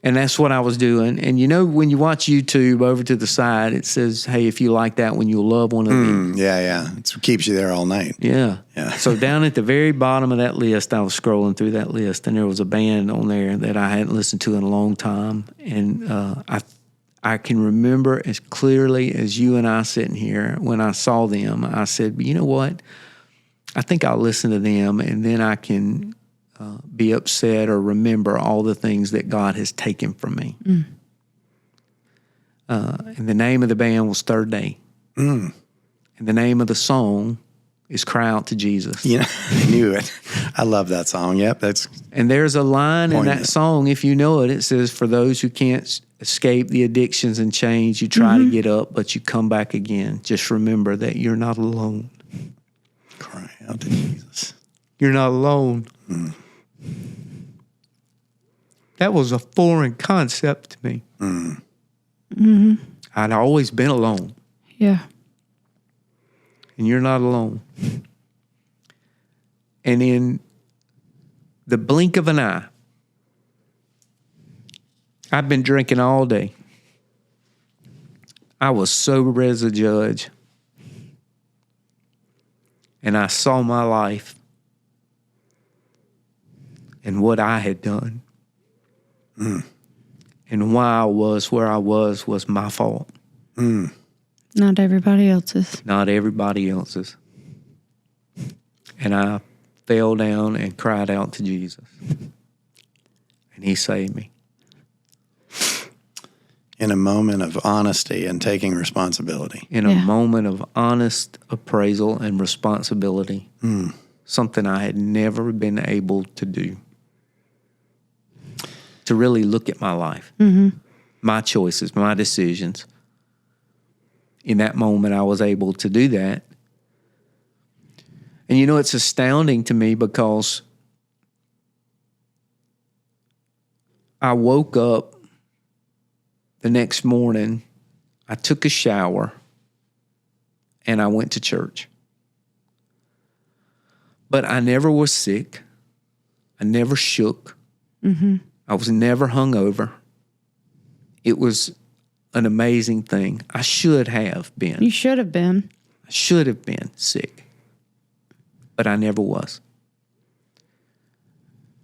And that's what I was doing. And when you watch YouTube, over to the side, it says, hey, if you like that one, you'll love one of these. Yeah. It keeps you there all night. Yeah. Yeah. So down at the very bottom of that list, I was scrolling through that list, and there was a band on there that I hadn't listened to in a long time. And I can remember as clearly as you and I sitting here, when I saw them, I said, you know what? I think I'll listen to them, and then I can be upset or remember all the things that God has taken from me. And the name of the band was Third Day. And the name of the song is Cry Out to Jesus. Yeah, I knew it. I love that song. Yep, and there's a line poignant in that song, if you know it, it says, for those who can't escape the addictions and chains, you try to get up, but you come back again. Just remember that you're not alone. Cry out to Jesus. You're not alone. That was a foreign concept to me. I'd always been alone. Yeah. And you're not alone. And in the blink of an eye, I've been drinking all day. I was sober as a judge. And I saw my life and what I had done. And why I was where I was my fault. Not everybody else's. Not everybody else's. And I fell down and cried out to Jesus. And he saved me. In a moment of honesty and taking responsibility. In a moment of honest appraisal and responsibility. Something I had never been able to do. To really look at my life. My choices, my decisions. In that moment, I was able to do that. And it's astounding to me because I woke up the next morning, I took a shower, and I went to church. But I never was sick. I never shook. I was never hungover. It was an amazing thing. I should have been. You should have been. I should have been sick. But I never was.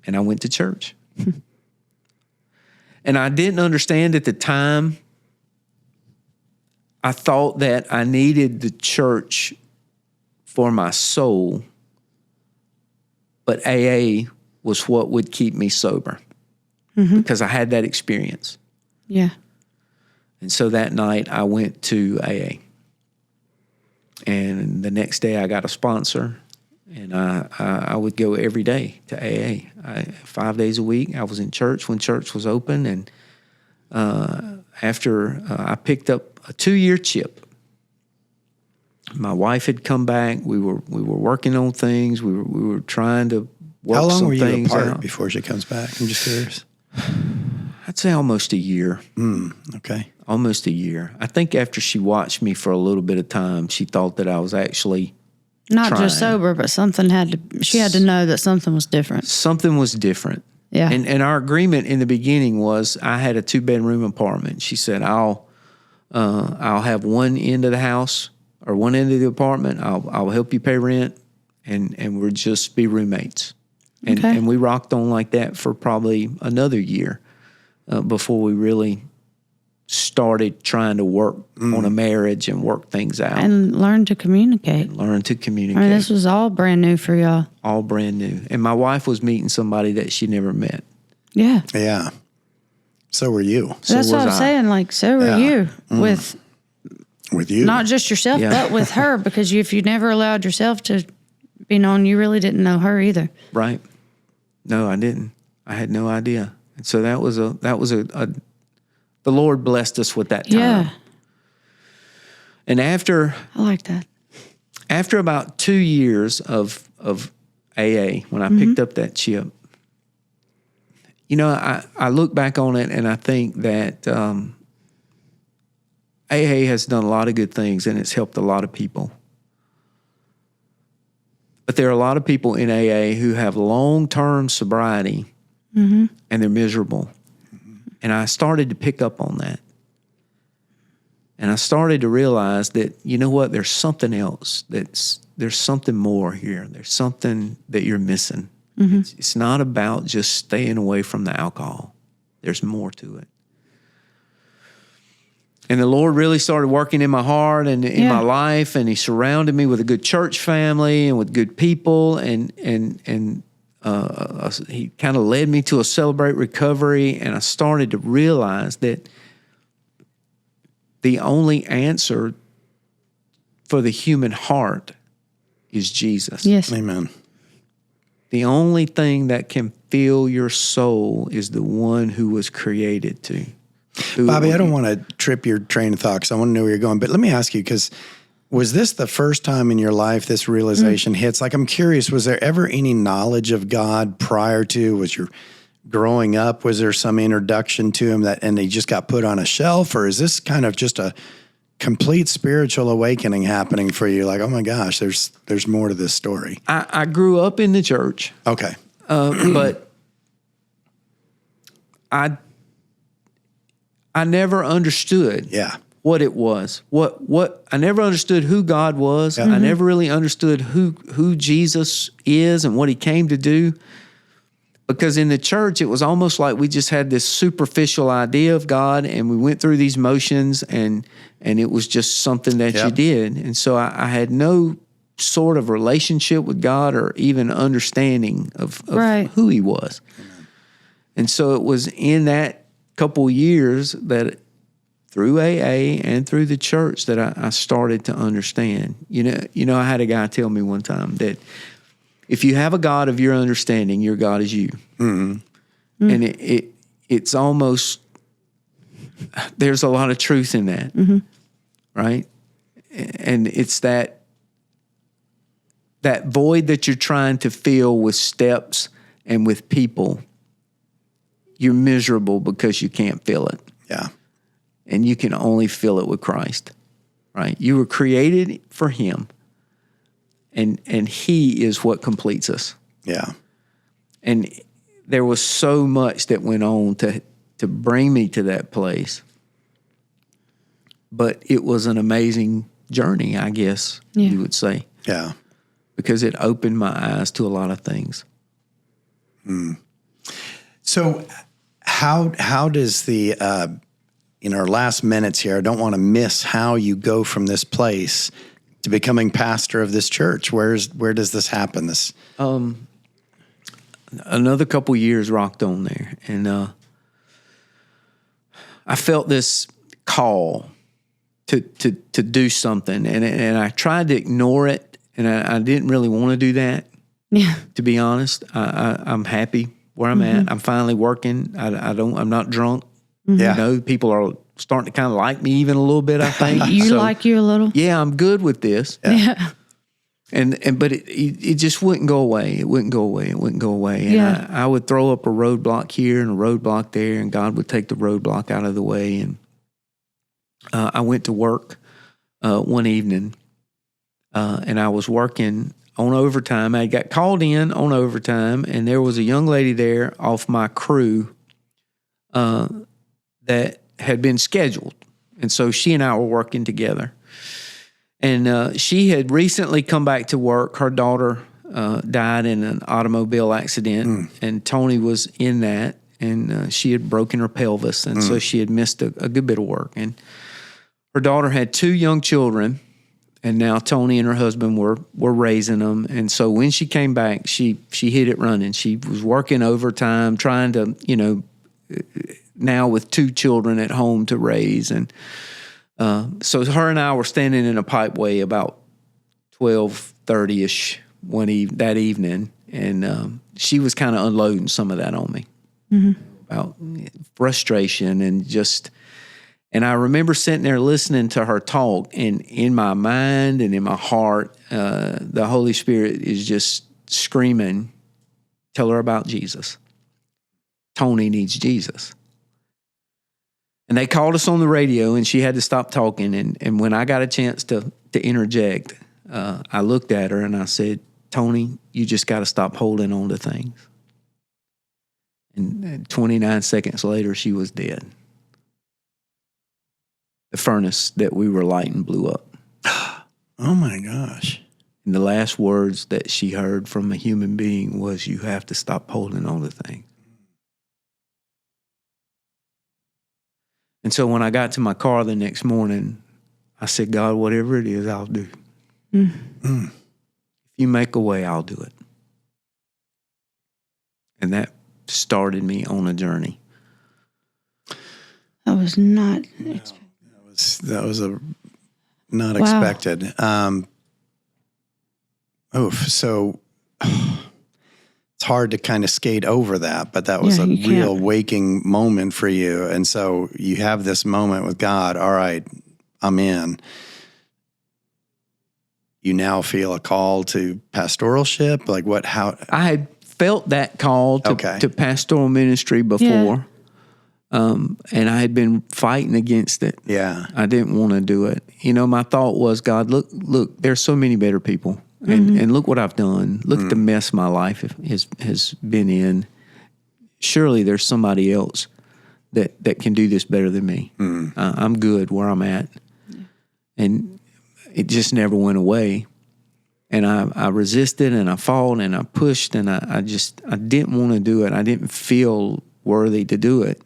And I went to church. And I didn't understand at the time. I thought that I needed the church for my soul. But AA was what would keep me sober. Because I had that experience. Yeah. And so that night I went to AA. And the next day I got a sponsor. And I would go every day to AA. 5 days a week. I was in church when church was open. And after I picked up a 2-year chip. My wife had come back. We were working on things. We were trying to work How long some were you things apart out. before she comes back? I'm just curious. I'd say almost a year. Okay. Almost a year. I think after she watched me for a little bit of time, she thought that I was actually Not just trying. sober, but she had to know that something was different. Something was different. Yeah. And our agreement in the beginning was I had a 2-bedroom apartment. She said, I'll have one end of the house or one end of the apartment. I'll help you pay rent and we'll just be roommates. And we rocked on like that for probably another year before we really started trying to work on a marriage and work things out. And learn to communicate. Learn to communicate. I mean, this was all brand new for y'all. All brand new. And my wife was meeting somebody that she never met. Yeah. Yeah. So were you. That's what I'm saying. Like, so were you with you. not just yourself, but with her, because if you never allowed yourself to be known, you really didn't know her either. Right. No, I didn't. I had no idea. And so that was the Lord blessed us with that time. Yeah. And I like that. After about 2 years of AA, when I picked up that chip, I look back on it and I think that AA has done a lot of good things and it's helped a lot of people. But there are a lot of people in AA who have long-term sobriety and they're miserable. And I started to pick up on that. And I started to realize that, you know what, there's something else. There's something more here. There's something that you're missing. It's not about just staying away from the alcohol. There's more to it. And the Lord really started working in my heart and in my life, and He surrounded me with a good church family and with good people, and He kind of led me to a Celebrate Recovery, and I started to realize that the only answer for the human heart is Jesus. Yes. Amen. The only thing that can fill your soul is the one who was created to. Bobby, I don't want to trip your train of thought because I want to know where you're going. But let me ask you, because was this the first time in your life this realization hits? Like, I'm curious, was there ever any knowledge of God prior to? Was your growing up, was there some introduction to Him and He just got put on a shelf? Or is this kind of just a complete spiritual awakening happening for you? Like, oh my gosh, there's more to this story. I grew up in the church. Okay. But I never understood what it was. What I never understood who God was. I never really understood who Jesus is and what He came to do. Because in the church, it was almost like we just had this superficial idea of God, and we went through these motions, and it was just something that you did. And so I had no sort of relationship with God or even understanding of who He was. And so it was in that couple years that through AA and through the church that I started to understand. You know, I had a guy tell me one time that if you have a God of your understanding, your God is you. And it's almost, there's a lot of truth in that, right? And it's that void that you're trying to fill with steps and with people. You're miserable because you can't fill it. Yeah. And you can only fill it with Christ, right? You were created for Him, and He is what completes us. Yeah. And there was so much that went on to bring me to that place. But it was an amazing journey, I guess you would say. Yeah. Because it opened my eyes to a lot of things. So how does the, in our last minutes here, I don't want to miss how you go from this place to becoming pastor of this church. Where does this happen? Another couple years rocked on there, and I felt this call to do something, and I tried to ignore it, and I didn't really want to do that. Yeah. To be honest, I'm happy where I'm at. I'm finally working. I'm not drunk. Yeah. You know, people are starting to kind of like me even a little bit, I think. You like you a little? Yeah, I'm good with this. Yeah. But it just wouldn't go away. It wouldn't go away. It wouldn't go away. And I would throw up a roadblock here and a roadblock there, and God would take the roadblock out of the way. And I went to work one evening, and I was working on overtime. I got called in on overtime, and there was a young lady there off my crew that had been scheduled. And so she and I were working together. And she had recently come back to work. Her daughter died in an automobile accident, and Tony was in that, and she had broken her pelvis, and so she had missed a good bit of work. And her daughter had 2 young children, and now Tony and her husband were raising them. And so when she came back, she hit it running. She was working overtime, trying to, now with 2 children at home to raise. And so her and I were standing in a pipeway about 12:30-ish that evening, and she was kind of unloading some of that on me about frustration and I remember sitting there listening to her talk, and in my mind and in my heart, the Holy Spirit is just screaming, tell her about Jesus. Tony needs Jesus. And they called us on the radio, and she had to stop talking. And when I got a chance to interject, I looked at her and I said, Tony, you just got to stop holding on to things. And 29 seconds later, she was dead. The furnace that we were lighting blew up. Oh my gosh. And the last words that she heard from a human being was, "You have to stop holding on to things." And so when I got to my car the next morning, I said, "God, whatever it is, I'll do. If you make a way, I'll do it." And that started me on a journey. That was not. That was not expected. So it's hard to kind of skate over that, but that was a real waking moment for you. And so you have this moment with God. All right, I'm in. You now feel a call to pastoralship? Like what, how? I had felt that call to pastoral ministry before. And I had been fighting against it. Yeah. I didn't want to do it. You know, my thought was, God, look, there's so many better people. And look what I've done. Look at the mess my life has been in. Surely there's somebody else that can do this better than me. I'm good where I'm at. And it just never went away. And I resisted and I fought and I pushed and I didn't want to do it. I didn't feel worthy to do it.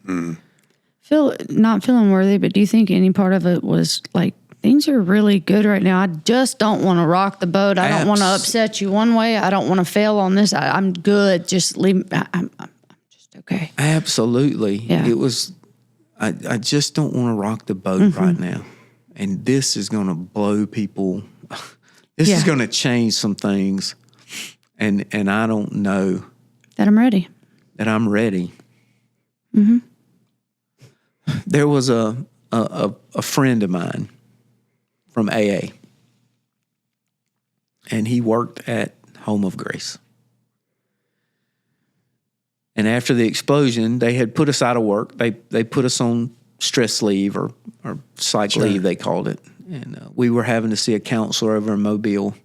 Not feeling worthy, but do you think any part of it was like, things are really good right now. I just don't want to rock the boat. I don't want to upset you one way. I don't want to fail on this. I'm good. Just leave. I'm just okay. Absolutely. Yeah. It was, I just don't want to rock the boat right now. And this is going to blow people. This is going to change some things. And I don't know. That I'm ready. That I'm ready. There was a friend of mine from AA, and he worked at Home of Grace. And after the explosion, they had put us out of work. They put us on stress leave or psych leave, they called it. And we were having to see a counselor over in Mobile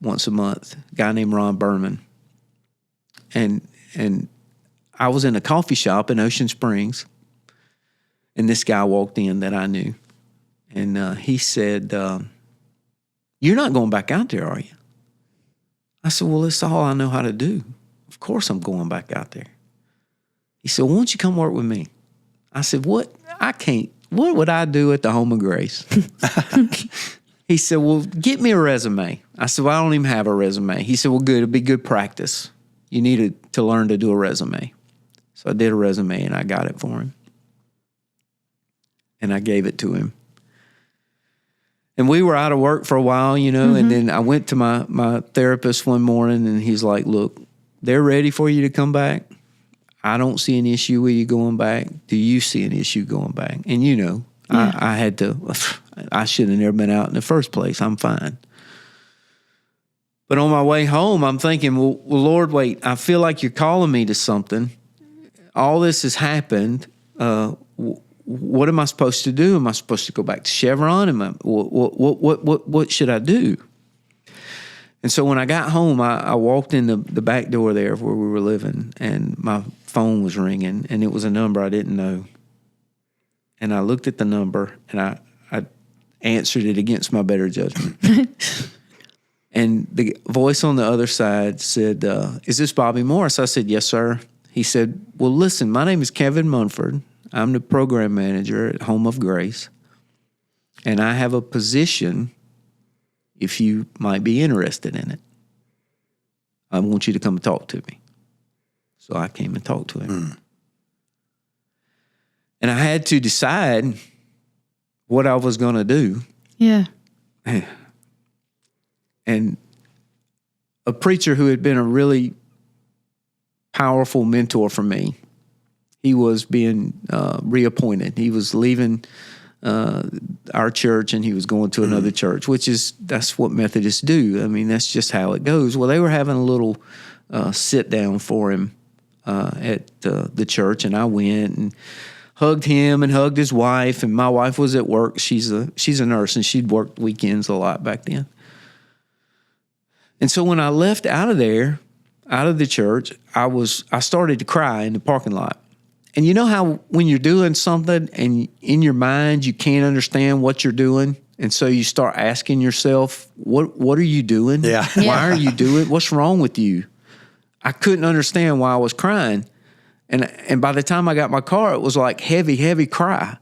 once a month, a guy named Ron Berman. And I was in a coffee shop in Ocean Springs, and this guy walked in that I knew. And he said, "You're not going back out there, are you?" I said, "Well, it's all I know how to do. Of course I'm going back out there." He said, "Why don't you come work with me?" I said, "What? I can't. What would I do at the Home of Grace?" He said, "Well, get me a resume." I said, "Well, I don't even have a resume." He said, "Well, good. It'll be good practice. You need to learn to do a resume." So I did a resume, and I got it for him. And I gave it to him. And we were out of work for a while, you know, and then I went to my therapist one morning, and he's like, "Look, they're ready for you to come back. I don't see an issue with you going back. Do you see an issue going back?" And, you know, I should have never been out in the first place. I'm fine. But on my way home, I'm thinking, well, Lord, wait, I feel like you're calling me to something. All this has happened. What am I supposed to do? Am I supposed to go back to Chevron? What should I do? And so when I got home, I walked in the back door there where we were living, and my phone was ringing, and it was a number I didn't know. And I looked at the number, and I answered it against my better judgment. And the voice on the other side said, "Is this Bobby Morris?" I said, "Yes, sir." He said, "Well, listen, my name is Kevin Munford. I'm the program manager at Home of Grace, and I have a position if you might be interested in it. I want you to come and talk to me." So I came and talked to him. And I had to decide what I was going to do. Yeah. And a preacher who had been a really powerful mentor for me, he was being reappointed. He was leaving our church, and he was going to another church, that's what Methodists do. I mean, that's just how it goes. Well, they were having a little sit down for him at the church, and I went and hugged him and hugged his wife. And my wife was at work. She's a nurse, and she'd worked weekends a lot back then. And so when I left out of there, out of the church, I started to cry in the parking lot. And you know how when you're doing something and in your mind you can't understand what you're doing, and so you start asking yourself, what are you doing? Yeah. Why are you doing it? What's wrong with you? I couldn't understand why I was crying. And by the time I got my car, it was like heavy cry.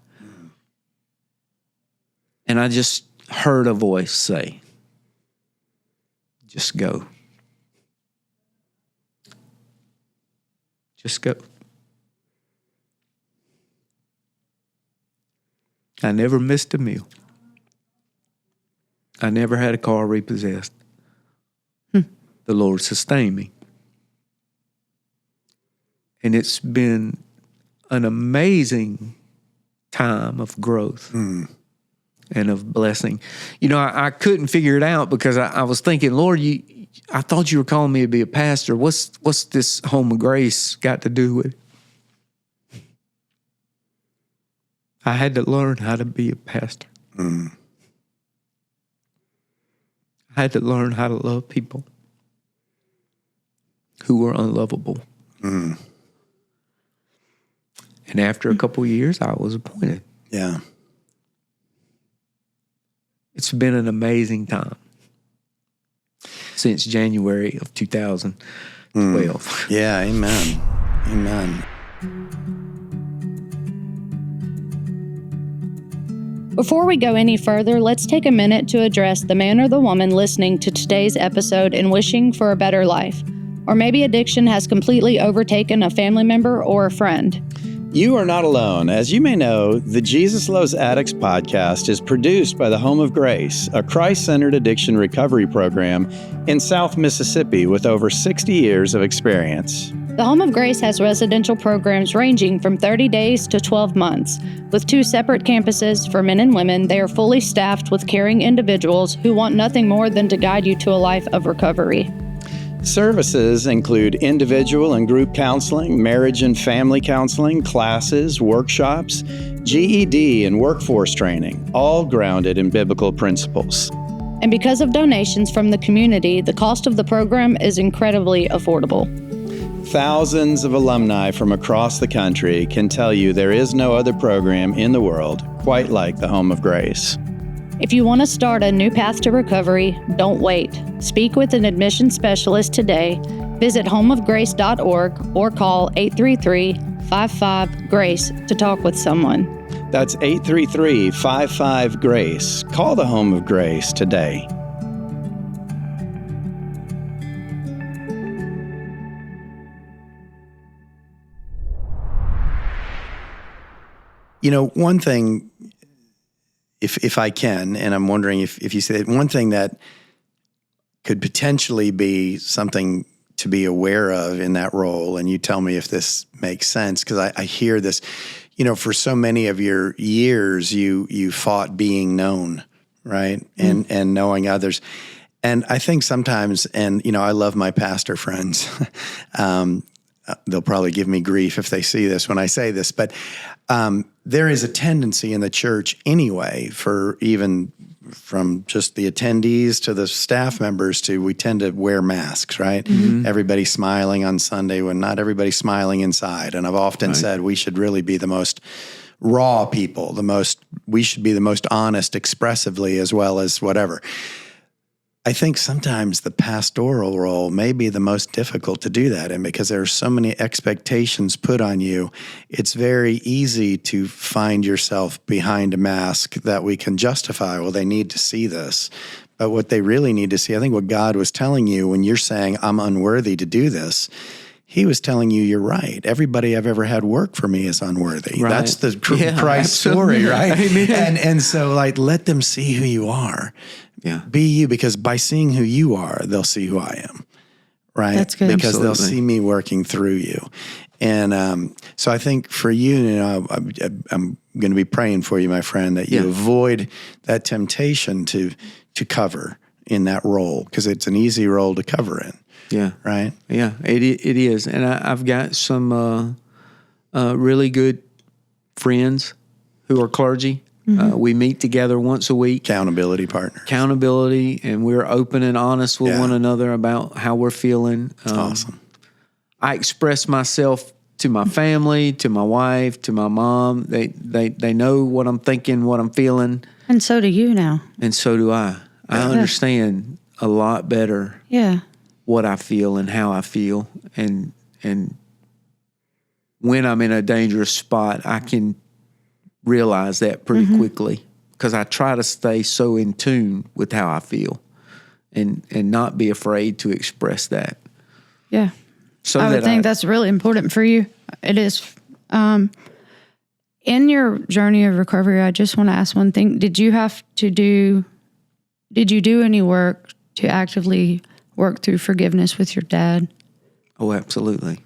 And I just heard a voice say, just go. Just go. I never missed a meal. I never had a car repossessed. The Lord sustained me. And it's been an amazing time of growth and of blessing. You know, I couldn't figure it out because I was thinking, Lord, I thought you were calling me to be a pastor. What's this home of grace got to do with it? I had to learn how to be a pastor. I had to learn how to love people who were unlovable. And after a couple of years, I was appointed. Yeah. It's been an amazing time since January of 2012. Yeah, amen. Amen. Before we go any further, let's take a minute to address the man or the woman listening to today's episode and wishing for a better life. Or maybe addiction has completely overtaken a family member or a friend. You are not alone. As you may know, the Jesus Loves Addicts podcast is produced by the Home of Grace, a Christ-centered addiction recovery program in South Mississippi with over 60 years of experience. The Home of Grace has residential programs ranging from 30 days to 12 months. With 2 separate campuses for men and women, they are fully staffed with caring individuals who want nothing more than to guide you to a life of recovery. Services include individual and group counseling, marriage and family counseling, classes, workshops, GED, and workforce training, all grounded in biblical principles. And because of donations from the community, the cost of the program is incredibly affordable. Thousands of alumni from across the country can tell you there is no other program in the world quite like the Home of Grace. If you want to start a new path to recovery, don't wait. Speak with an admission specialist today. Visit homeofgrace.org or call 833-55-GRACE to talk with someone. That's 833-55-GRACE. Call the Home of Grace today. You know, one thing, if I can, and I'm wondering if you say one thing that could potentially be something to be aware of in that role, and you tell me if this makes sense, because I hear this, you know, for so many of your years, you fought being known, right? And knowing others. And I think sometimes, and, you know, I love my pastor friends. They'll probably give me grief if they see this when I say this, but there is a tendency in the church anyway, for even from just the attendees to the staff members we tend to wear masks, right? Everybody smiling on Sunday when not everybody's smiling inside. And I've often said we should really be the most raw people, we should be the most honest expressively as well as whatever. I think sometimes the pastoral role may be the most difficult to do that in, because there are so many expectations put on you. It's very easy to find yourself behind a mask that we can justify. Well, they need to see this. But what they really need to see, I think what God was telling you when you're saying, I'm unworthy to do this, He was telling you, you're right. Everybody I've ever had work for me is unworthy. Right. That's the Christ story, right? Amen. And so, like, let them see who you are. Yeah. Be you, because by seeing who you are, they'll see who I am, right? That's good. Because Absolutely. they'll see me working through you. And so I think for you, you know, I'm going to be praying for you, my friend, that you avoid that temptation to cover in that role, because it's an easy role to cover in. Yeah. Right? Yeah, it is. And I've got some really good friends who are clergy We meet together once a week. Accountability partner. Accountability, and we're open and honest with one another about how we're feeling. Awesome. I express myself to my family, to my wife, to my mom. They know what I'm thinking, what I'm feeling. And so do you now. And so do I. I understand a lot better what I feel and how I feel. And when I'm in a dangerous spot, I can realize that pretty quickly because I try to stay so in tune with how I feel and not be afraid to express that. Yeah. So I would think that's really important for you. It is. In your journey of recovery, I just want to ask one thing. Did you do any work to actively work through forgiveness with your dad? Oh, absolutely.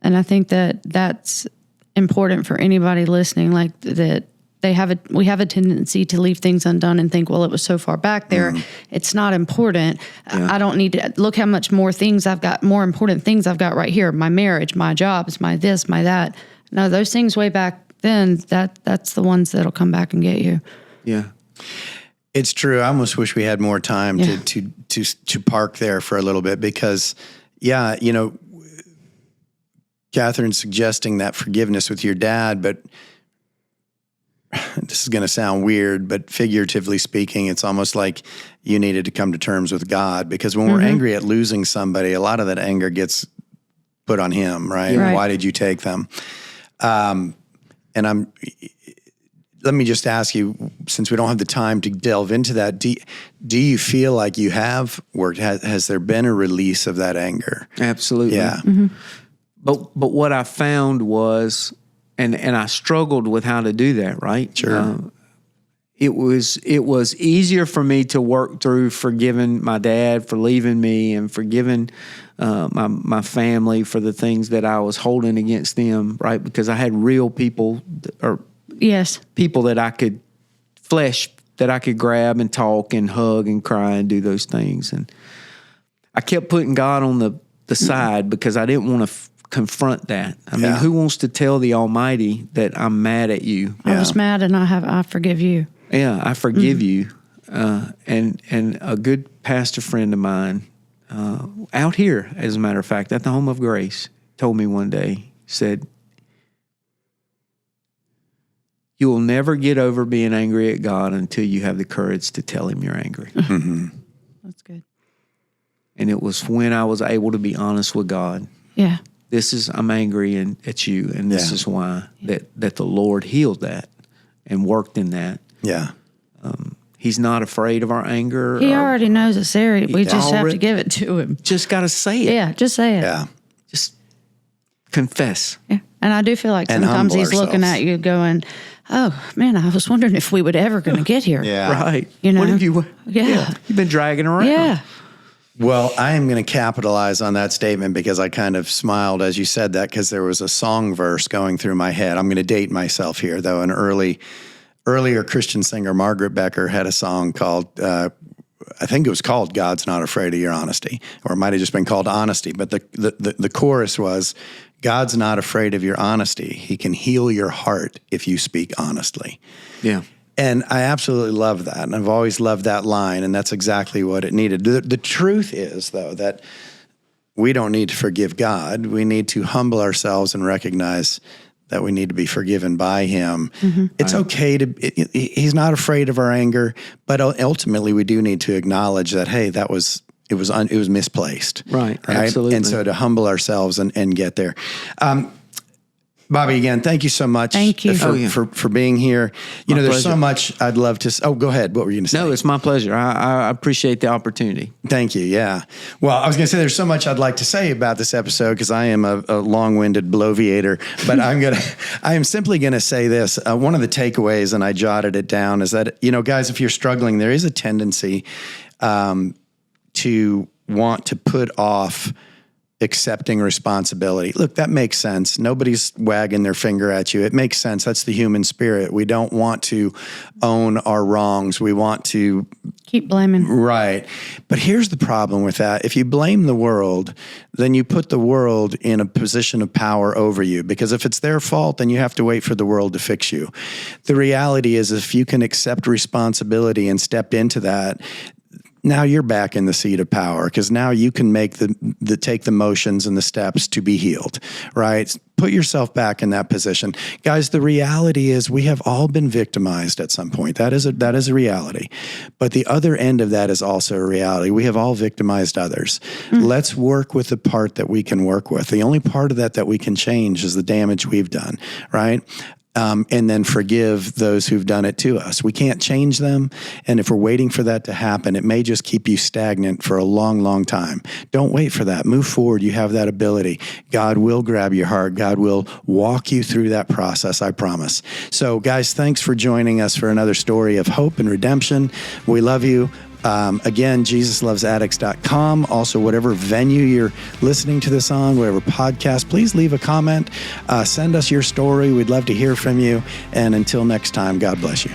And I think that that's important for anybody listening, like that we have a tendency to leave things undone and think, well, it was so far back there. It's not important. I don't need to look how much more important things I've got right here. My marriage, my jobs, my this, my that. No, those things way back then, that's the ones that'll come back and get you. Yeah. It's true. I almost wish we had more time to park there for a little bit because, Kathryn's suggesting that forgiveness with your dad, but this is going to sound weird, but figuratively speaking, it's almost like you needed to come to terms with God because when we're angry at losing somebody, a lot of that anger gets put on him, right? Why did you take them? Let me just ask you, since we don't have the time to delve into that, do you feel like you have worked? Has there been a release of that anger? Absolutely. Yeah. But what I found was, and I struggled with how to do that, right? Sure. It was easier for me to work through forgiving my dad for leaving me and forgiving my family for the things that I was holding against them, right? Because I had real people people that I could grab and talk and hug and cry and do those things. And I kept putting God on the side because I didn't want to confront that. I mean, who wants to tell the Almighty that I'm mad at you? I was mad and I forgive you. Yeah, I forgive you. And a good pastor friend of mine out here, as a matter of fact, at the Home of Grace, told me one day, said, you will never get over being angry at God until you have the courage to tell him you're angry. That's good. And it was when I was able to be honest with God. Yeah. I'm angry at you, and this is why that the Lord healed that and worked in that. Yeah. He's not afraid of our anger. He already knows it's there. We just have to give it to him. Just got to say it. Yeah, just say it. Yeah. Just confess. Yeah. And I do feel like sometimes he's looking at you going, oh, man, I was wondering if we would ever going to get here. Right. You know? What have you? You've been dragging around. Yeah. Well, I am going to capitalize on that statement because I kind of smiled as you said that because there was a song verse going through my head. I'm going to date myself here, though. An earlier Christian singer, Margaret Becker, had a song called, I think it was called God's Not Afraid of Your Honesty, or it might have just been called Honesty. But the chorus was, God's not afraid of your honesty. He can heal your heart if you speak honestly. Yeah. And I absolutely love that. And I've always loved that line, and that's exactly what it needed. The truth is, though, that we don't need to forgive God. We need to humble ourselves and recognize that we need to be forgiven by him. It's okay he's not afraid of our anger, but ultimately we do need to acknowledge that, hey, it was misplaced. Right? Absolutely. And so to humble ourselves and get there. Bobby, again, thank you so much. Thank you. For being here. My there's pleasure. so much I'd love to. Oh, go ahead. What were you going to say? No, it's my pleasure. I appreciate the opportunity. Thank you. Yeah. Well, I was going to say there's so much I'd like to say about this episode because I am a long-winded bloviator, but I am simply going to say this. One of the takeaways, and I jotted it down, is that, guys, if you're struggling, there is a tendency to want to put off accepting responsibility. Look, that makes sense. Nobody's wagging their finger at you. It makes sense. That's the human spirit. We don't want to own our wrongs. We want to Keep blaming. Right. But here's the problem with that. If you blame the world, then you put the world in a position of power over you, because if it's their fault, then you have to wait for the world to fix you. The reality is, if you can accept responsibility and step into that, now you're back in the seat of power, because now you can make take the motions and the steps to be healed, right? Put yourself back in that position. Guys, the reality is we have all been victimized at some point. That is a reality. But the other end of that is also a reality. We have all victimized others. Let's work with the part that we can work with. The only part of that we can change is the damage we've done, right? And then forgive those who've done it to us. We can't change them. And if we're waiting for that to happen, it may just keep you stagnant for a long, long time. Don't wait for that. Move forward. You have that ability. God will grab your heart. God will walk you through that process, I promise. So, guys, thanks for joining us for another story of hope and redemption. We love you. Again, JesusLovesAddicts.com. Also, whatever venue you're listening to this on, whatever podcast, please leave a comment. Send us your story. We'd love to hear from you. And until next time, God bless you.